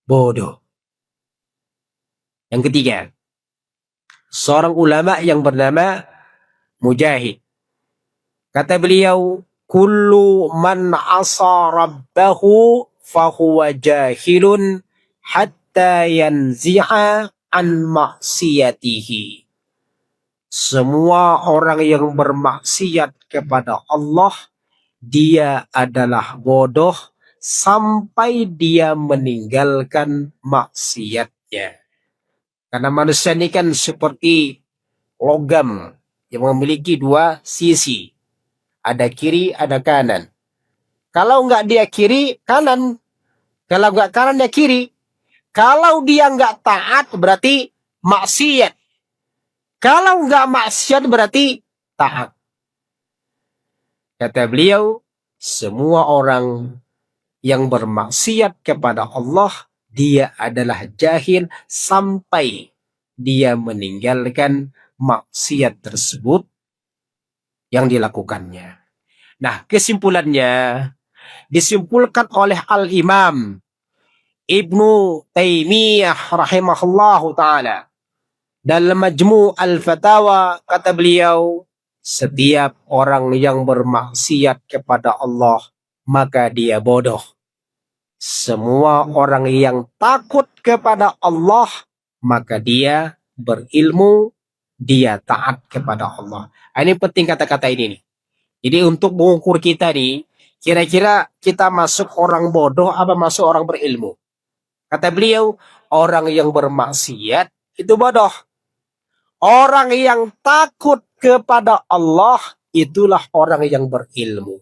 bodoh. Yang ketiga, seorang ulama yang bernama Mujahid. Kata beliau, kullu man asa rabbahu fahuwa jahilun hatta yanzi'a an maksiyatihi. Semua orang yang bermaksiat kepada Allah, dia adalah bodoh sampai dia meninggalkan maksiatnya. Karena manusia ini kan seperti logam yang memiliki dua sisi. Ada kiri, ada kanan. Kalau enggak dia kiri, kanan. Kalau enggak kanan, dia kiri. Kalau dia enggak taat, berarti maksiat. Kalau enggak maksiat, berarti taat. Kata beliau, semua orang yang bermaksiat kepada Allah, dia adalah jahil sampai dia meninggalkan maksiat tersebut yang dilakukannya. Nah, kesimpulannya disimpulkan oleh Al-Imam Ibnu Taimiyah rahimahullahu ta'ala dalam Majmu' Al-Fatawa. Kata beliau, setiap orang yang bermaksiat kepada Allah maka dia bodoh. Semua orang yang takut kepada Allah maka dia berilmu, dia taat kepada Allah. Ini penting kata-kata ini nih. Jadi untuk mengukur kita nih, kira-kira kita masuk orang bodoh apa masuk orang berilmu? Kata beliau, orang yang bermaksiat itu bodoh. Orang yang takut kepada Allah itulah orang yang berilmu.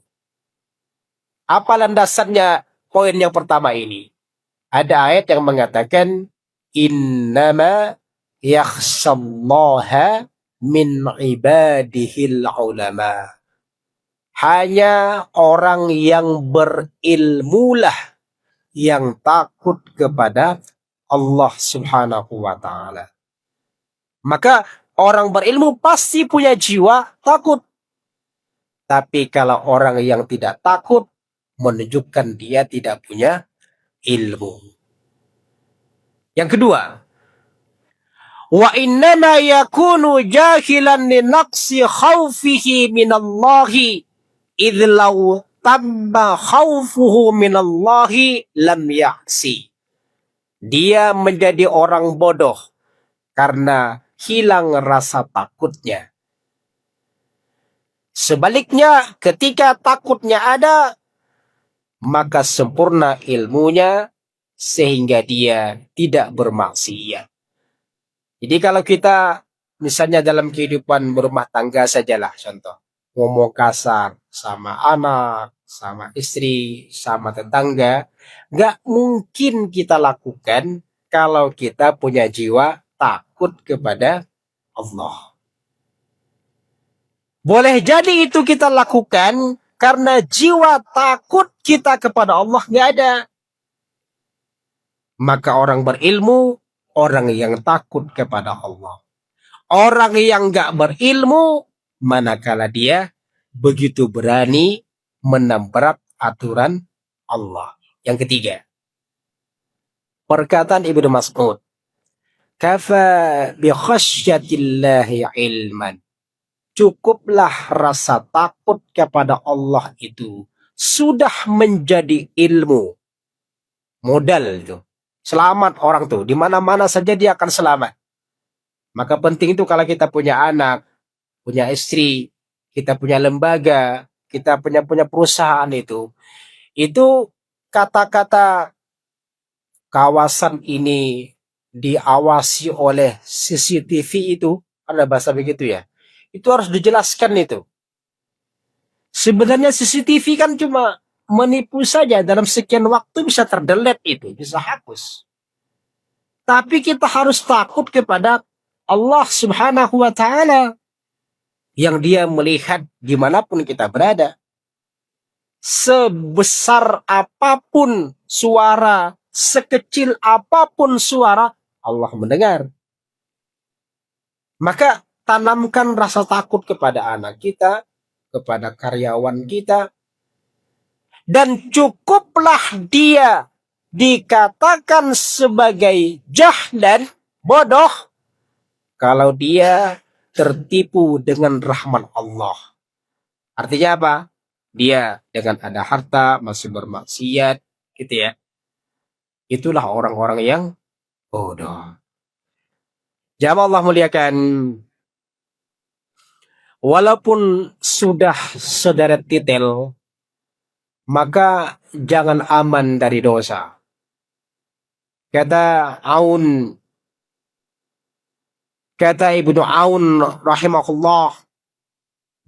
Apa landasannya poin yang pertama ini? Ada ayat yang mengatakan innama yakhshallaha min ibadihil ulama. Hanya orang yang berilmulah yang takut kepada Allah Subhanahu wa ta'ala. Maka orang berilmu pasti punya jiwa takut. Tapi kalau orang yang tidak takut, menunjukkan dia tidak punya ilmu. Yang kedua, wa innama yakunu jahilan li naqsi khawfihi minallahi idh law tamma khawfuhu minallahi lam ya'si. Dia menjadi orang bodoh karena hilang rasa takutnya. Sebaliknya, ketika takutnya ada, maka sempurna ilmunya sehingga dia tidak bermaksiat. Jadi kalau kita misalnya dalam kehidupan berumah tangga sajalah contoh, ngomong kasar sama anak, sama istri, sama tetangga, nggak mungkin kita lakukan kalau kita punya jiwa takut kepada Allah. Boleh jadi itu kita lakukan karena jiwa takut kita kepada Allah nggak ada. Maka orang berilmu, orang yang takut kepada Allah. Orang yang nggak berilmu, manakala dia begitu berani menabrak aturan Allah. Yang ketiga, perkataan Ibnu Mas'ud, kafa bi khasyatillahi ilman. Cukuplah rasa takut kepada Allah itu sudah menjadi ilmu. Modal itu. Selamat orang tuh. Di mana-mana saja dia akan selamat. Maka penting itu kalau kita punya anak, punya istri, kita punya lembaga, kita punya perusahaan itu kata-kata kawasan ini diawasi oleh CCTV itu, ada bahasa begitu ya. Itu harus dijelaskan itu. Sebenarnya CCTV kan cuma menipu saja, dalam sekian waktu bisa terdelete itu, bisa hapus. Tapi kita harus takut kepada Allah Subhanahu wa Ta'ala yang Dia melihat dimanapun kita berada. Sebesar apapun suara, sekecil apapun suara, Allah mendengar. Maka tanamkan rasa takut kepada anak kita, kepada karyawan kita, dan cukuplah dia dikatakan sebagai jahlan, bodoh, kalau dia tertipu dengan rahmat Allah. Artinya apa? Dia dengan ada harta masih bermaksiat, gitu ya. Itulah orang-orang yang bodoh. Jamaah Allah muliakan, walaupun sudah sederet titel, maka jangan aman dari dosa. Kata Ibnu Aun rahimahullah,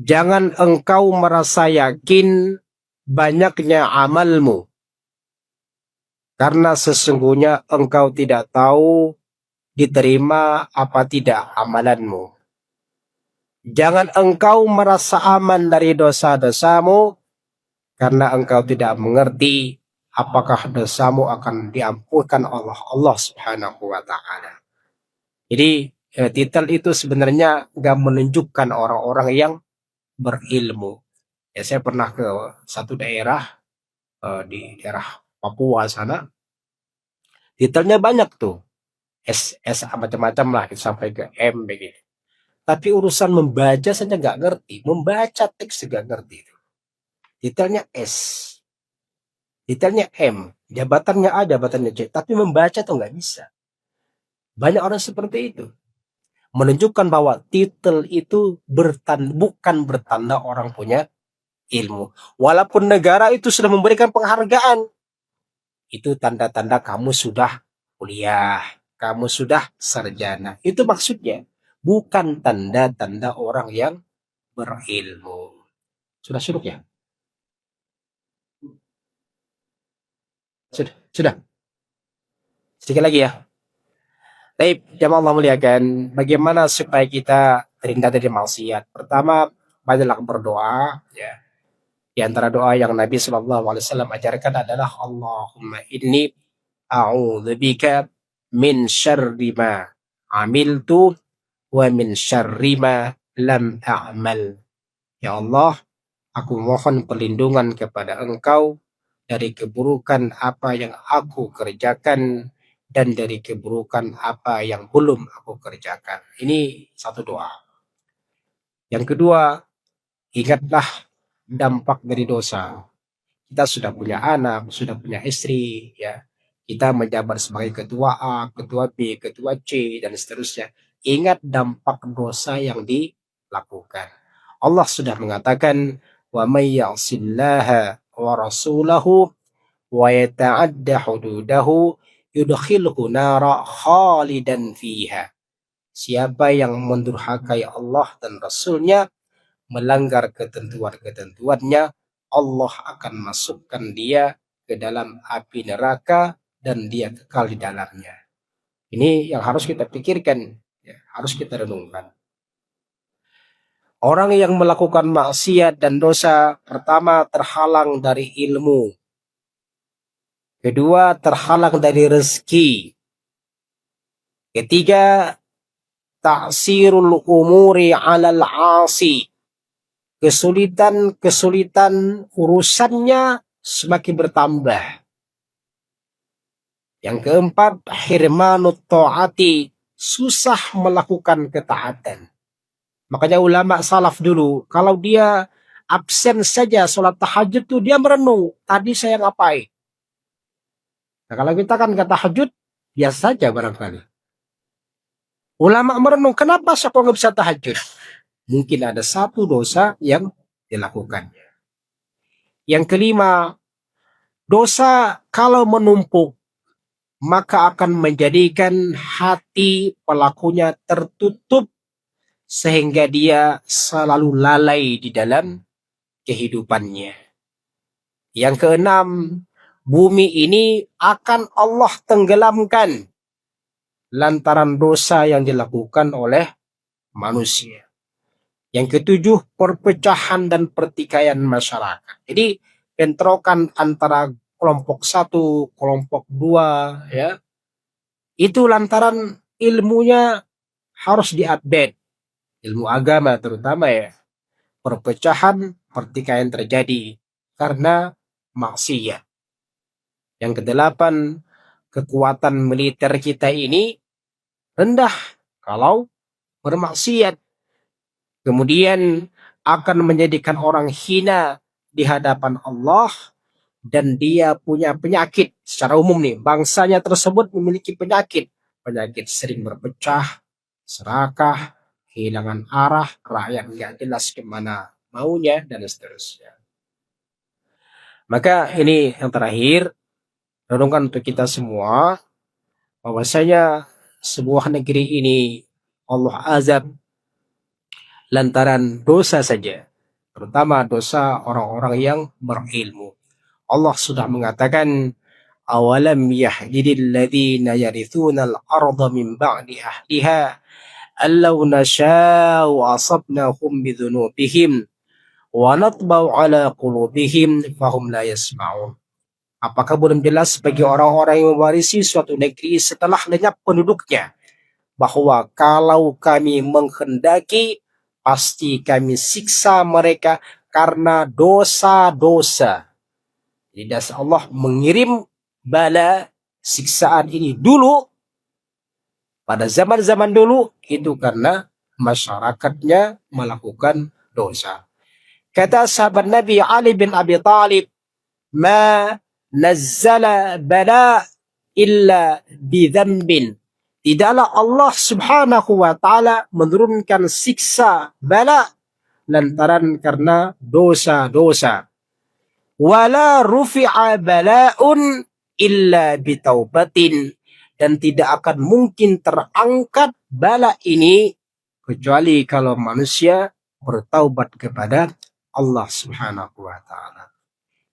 jangan engkau merasa yakin banyaknya amalmu, karena sesungguhnya engkau tidak tahu diterima apa tidak amalanmu. Jangan engkau merasa aman dari dosa-dosamu, karena engkau tidak mengerti apakah dosamu akan diampunkan Allah Subhanahu wa Ta'ala. Jadi titel itu sebenarnya gak menunjukkan orang-orang yang berilmu. Ya, saya pernah ke satu daerah di daerah Papua sana, titelnya banyak tuh, S macam-macam lah, sampai ke M begitu. Tapi urusan membaca saja gak ngerti, membaca teks gak ngerti. Titelnya S, titelnya M, jabatannya A, jabatannya C, tapi membaca tuh nggak bisa. Banyak orang seperti itu. Menunjukkan bahwa titel itu bukan bertanda orang punya ilmu. Walaupun negara itu sudah memberikan penghargaan, itu tanda-tanda kamu sudah kuliah, kamu sudah sarjana. Itu maksudnya. Bukan tanda-tanda orang yang berilmu. Sudah suruk ya? Sudah. Sedikit lagi ya. Baik, jamaah Allah muliakan, bagaimana supaya kita terhindar dari maksiat? Pertama, banyaklah berdoa, ya. Di antara doa yang Nabi SAW ajarkan adalah Allahumma inni a'udzubika min syarri ma amiltu wa min syarri ma lam a'mal. Ya Allah, aku mohon perlindungan kepada Engkau dari keburukan apa yang aku kerjakan dan dari keburukan apa yang belum aku kerjakan. Ini satu doa. Yang kedua, ingatlah dampak dari dosa. Kita sudah punya anak, sudah punya istri, ya. Kita menjabat sebagai ketua A, ketua B, ketua C, dan seterusnya. Ingat dampak dosa yang dilakukan. Allah sudah mengatakan, wa may ya'sillaha wa rasulahu wa yata'adda hududahu yudkhilhu nara khalidan fiha. Siapa yang mendurhakai Allah dan Rasulnya, melanggar ketentuan-ketentuannya, Allah akan masukkan dia ke dalam api neraka dan dia kekal di dalamnya. Ini yang harus kita pikirkan, ya, harus kita renungkan. Orang yang melakukan maksiat dan dosa, pertama terhalang dari ilmu, kedua terhalang dari rezeki, ketiga ta'sirul umuri 'alal 'asi, kesulitan urusannya semakin bertambah. Yang keempat, hirmanut ta'ati, susah melakukan ketaatan. Makanya ulama salaf dulu, kalau dia absen saja sholat tahajud tuh dia merenung, tadi saya ngapain? Nah, kalau kita kan kata tahajud, biasa saja barangkali. Ulama merenung, kenapa saya kok nggak bisa tahajud? Mungkin ada satu dosa yang dilakukan. Yang kelima, dosa kalau menumpuk, maka akan menjadikan hati pelakunya tertutup sehingga dia selalu lalai di dalam kehidupannya. Yang keenam, bumi ini akan Allah tenggelamkan lantaran dosa yang dilakukan oleh manusia. Yang ketujuh, perpecahan dan pertikaian masyarakat. Jadi bentrokan antara kelompok satu, kelompok dua, ya, itu lantaran ilmunya harus diupdate, ilmu agama terutama ya. Perpecahan, pertikaian terjadi karena maksiat. Yang kedelapan, kekuatan militer kita ini rendah kalau bermaksiat. Kemudian akan menjadikan orang hina di hadapan Allah dan dia punya penyakit secara umum nih. Bangsanya tersebut memiliki penyakit. Penyakit sering berpecah, serakah, kehilangan arah, rakyat nggak jelas kemana maunya, dan seterusnya. Maka ini yang terakhir, renungkan untuk kita semua, bahwasanya sebuah negeri ini Allah azab lantaran dosa saja, terutama dosa orang-orang yang berilmu. Allah sudah mengatakan, awalam yahdidil ladzina yarithuna al-arda min ba'di ahliha allau nasha'u asabnahum bidzunubihim wa natba'u ala qulubihim fahum la yasma'un. Apakah belum jelas bagi orang-orang yang mewarisi suatu negeri setelah lenyap penduduknya, bahwa kalau kami menghendaki, pasti kami siksa mereka karena dosa-dosa. Jadi Allah mengirim bala siksaan ini dulu, pada zaman-zaman dulu, itu karena masyarakatnya melakukan dosa. Kata sahabat Nabi Ali bin Abi Thalib, ma nazzala bala illa bidzambin. Tidaklah Allah subhanahu wa ta'ala menurunkan siksa bala lantaran karena dosa-dosa. Wala rufi'a bala'un illa bitaubatin. Dan tidak akan mungkin terangkat bala ini kecuali kalau manusia bertaubat kepada Allah subhanahu wa ta'ala.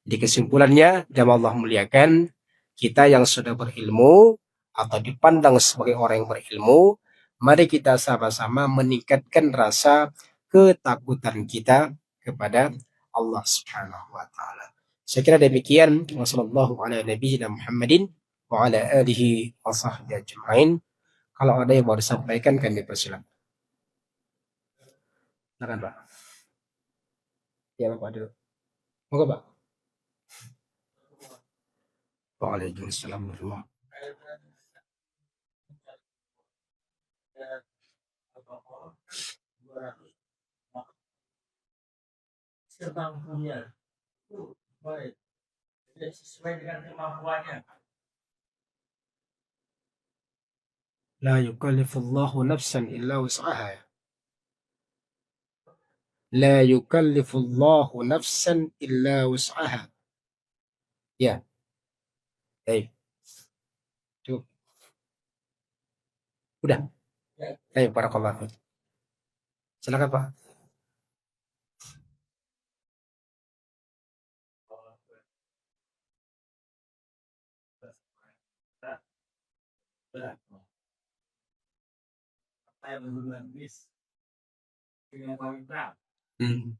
Di kesimpulannya, jamaah Allah muliakan, kita yang sudah berilmu atau dipandang sebagai orang yang berilmu, mari kita sama-sama meningkatkan rasa ketakutan kita kepada Allah Subhanahu wa taala. Saya kira demikian. Wassallallahu ala nabiyina Muhammadin wa ala alihi wa sahbihi ajma'in. Kalau ada yang mau disampaikan, kami persilakan. Silakan, Pak. Ya, Pak dulu. Moga, Pak. Waalaikumsalam warahmatullahi La yukallifullahu nafsan illa wus'aha. La yukallifullahu nafsan illa wus'aha. Ya, baik. Cukup. Udah. Baik, barakallahu fiik. Silakan, Pak. Hmm.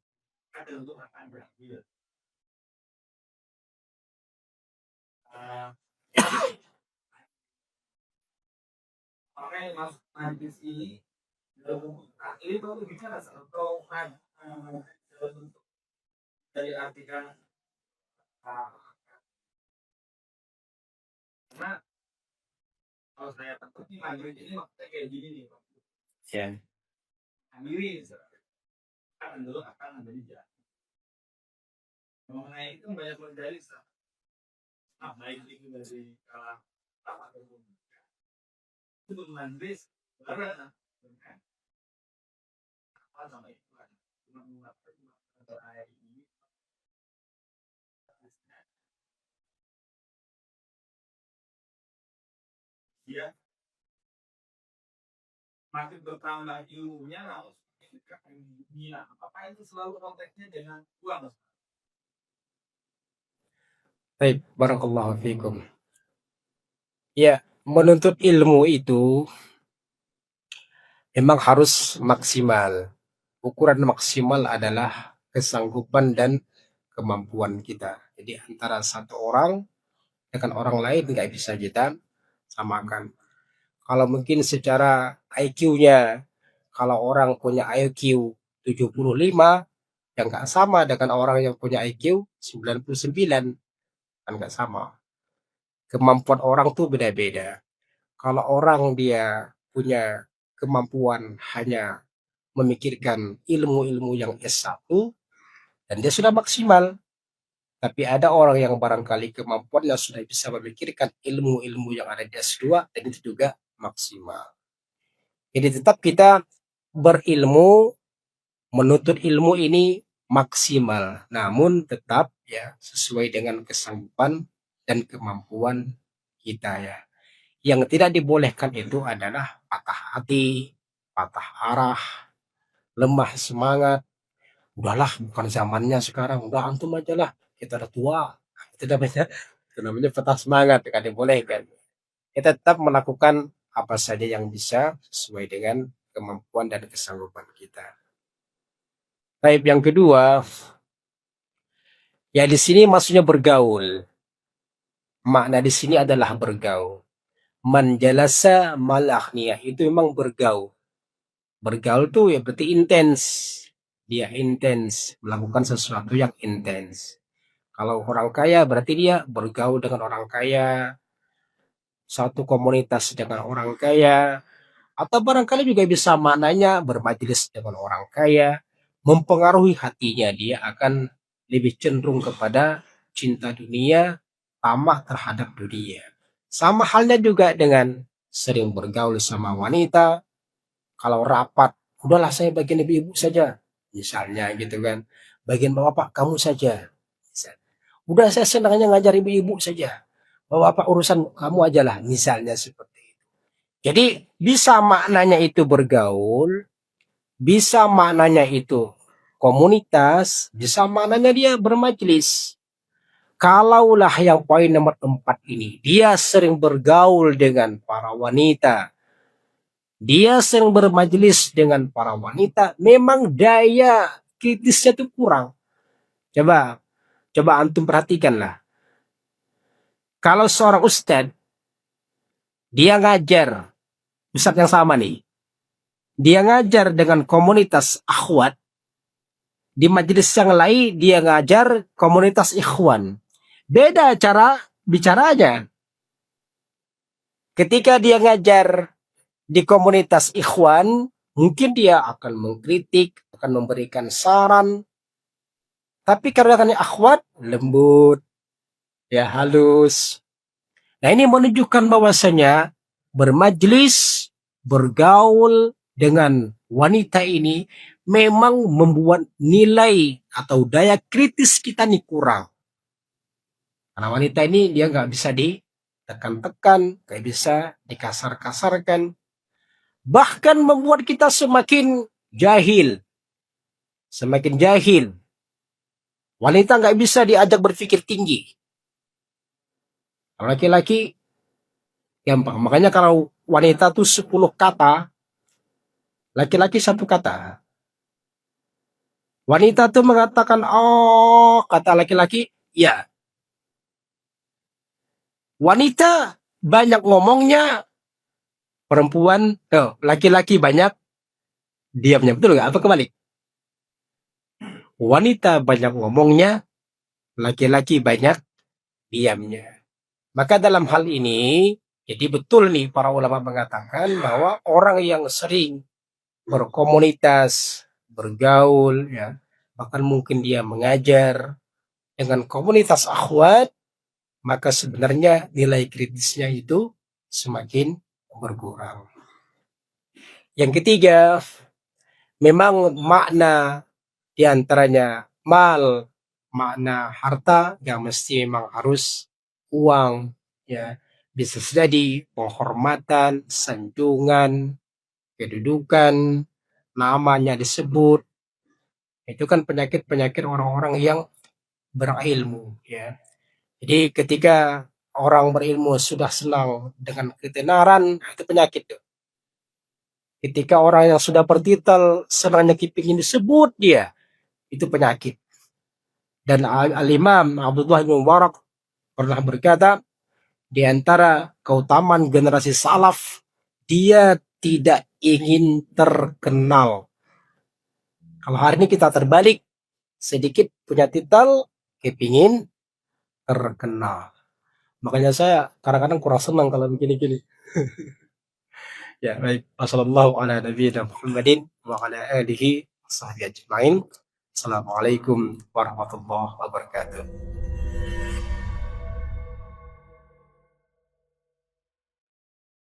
Ya. Baik, barakallahu fikum. Ya, menuntut ilmu itu memang harus maksimal. Ukuran maksimal adalah kesanggupan dan kemampuan kita. Jadi antara satu orang dengan orang lain nggak bisa kita samakan. Kalau mungkin secara IQ-nya, kalau orang punya IQ 75, yang nggak sama dengan orang yang punya IQ 99, kan nggak sama. Kemampuan orang tuh beda-beda. Kalau orang dia punya kemampuan hanya memikirkan ilmu-ilmu yang S1, dan dia sudah maksimal. Tapi ada orang yang barangkali kemampuannya sudah bisa memikirkan ilmu-ilmu yang ada di S2, dan itu juga maksimal. Jadi tetap kita berilmu, menuntut ilmu ini maksimal, namun tetap ya sesuai dengan kesanggupan dan kemampuan kita ya. Yang tidak dibolehkan itu adalah patah hati, patah arah, lemah semangat. Udahlah, bukan zamannya sekarang, udah antum aja lah, kita udah tua. Itu namanya patah semangat, kan dibolehkan. Kita tetap melakukan apa saja yang bisa sesuai dengan kemampuan dan kesanggupan kita. Baik, yang kedua, ya di sini maksudnya bergaul. Makna di sini adalah bergaul. Man jalasa mal aghnia, itu memang bergaul. Bergaul tuh ya berarti intens. Dia intens melakukan sesuatu yang intens. Kalau orang kaya berarti dia bergaul dengan orang kaya, satu komunitas dengan orang kaya, atau barangkali juga bisa maknanya bermajelis dengan orang kaya, mempengaruhi hatinya, dia akan lebih cenderung kepada cinta dunia, tamah terhadap dunia. Sama halnya juga dengan sering bergaul sama wanita, kalau rapat, udahlah saya bagian ibu-ibu saja, misalnya gitu kan. Bagian bapak kamu saja. Udah saya senangnya ngajar ibu-ibu saja. Bapak urusan kamu aja lah, misalnya seperti itu. Jadi bisa maknanya itu bergaul, bisa maknanya itu komunitas, bisa maknanya dia bermajelis. Kalaulah yang poin nomor 4 ini, dia sering bergaul dengan para wanita, dia sering bermajelis dengan para wanita, memang daya kritisnya itu kurang. Coba, coba antum perhatikanlah. Kalau seorang ustadz, dia ngajar, ustadz yang sama nih, dia ngajar dengan komunitas akhwat, di majelis yang lain dia ngajar komunitas ikhwan. Beda cara bicaranya. Ketika dia ngajar di komunitas ikhwan, mungkin dia akan mengkritik, akan memberikan saran. Tapi karena kan akhwat, lembut, ya halus. Nah ini menunjukkan bahwasanya bermajlis, bergaul dengan wanita ini memang membuat nilai atau daya kritis kita nih kurang. Karena wanita ini dia nggak bisa ditekan-tekan, nggak bisa dikasar-kasarkan. Bahkan membuat kita semakin jahil. Semakin jahil. Wanita nggak bisa diajak berpikir tinggi. Kalau laki-laki gampang. Makanya kalau wanita tuh 10 kata, laki-laki 1 kata. Wanita tuh mengatakan, oh, kata laki-laki, ya. Wanita banyak ngomongnya, perempuan, laki-laki banyak diamnya. Betul nggak? Apa kebalik? wanita banyak ngomongnya, laki-laki banyak diamnya. Maka dalam hal ini, jadi betul nih para ulama mengatakan bahwa orang yang sering berkomunitas, bergaul, ya, bahkan mungkin dia mengajar dengan komunitas akhwat, maka sebenarnya nilai kritisnya itu semakin berkurang. Yang ketiga, memang makna diantaranya mal, makna harta yang mesti memang harus uang, ya, bisa jadi penghormatan, sanjungan, kedudukan, namanya disebut, itu kan penyakit-penyakit orang-orang yang berilmu, ya. Jadi ketika orang berilmu sudah senang dengan ketenaran, itu penyakit tuh. Ketika orang yang sudah bertitel senangnya kepingin disebut dia, itu penyakit. Dan Al-Imam Abdullah bin Mubarak pernah berkata, di antara keutamaan generasi salaf, dia tidak ingin terkenal. Kalau hari ini kita terbalik, sedikit punya titel, kepingin terkenal. Makanya saya kadang-kadang kurang senang kalau begini-gini. Ya, baik. Wassallallahu ala nabiyina Muhammadin wa ala alihi wa sahbihi ajma'in. Assalamualaikum warahmatullahi wabarakatuh.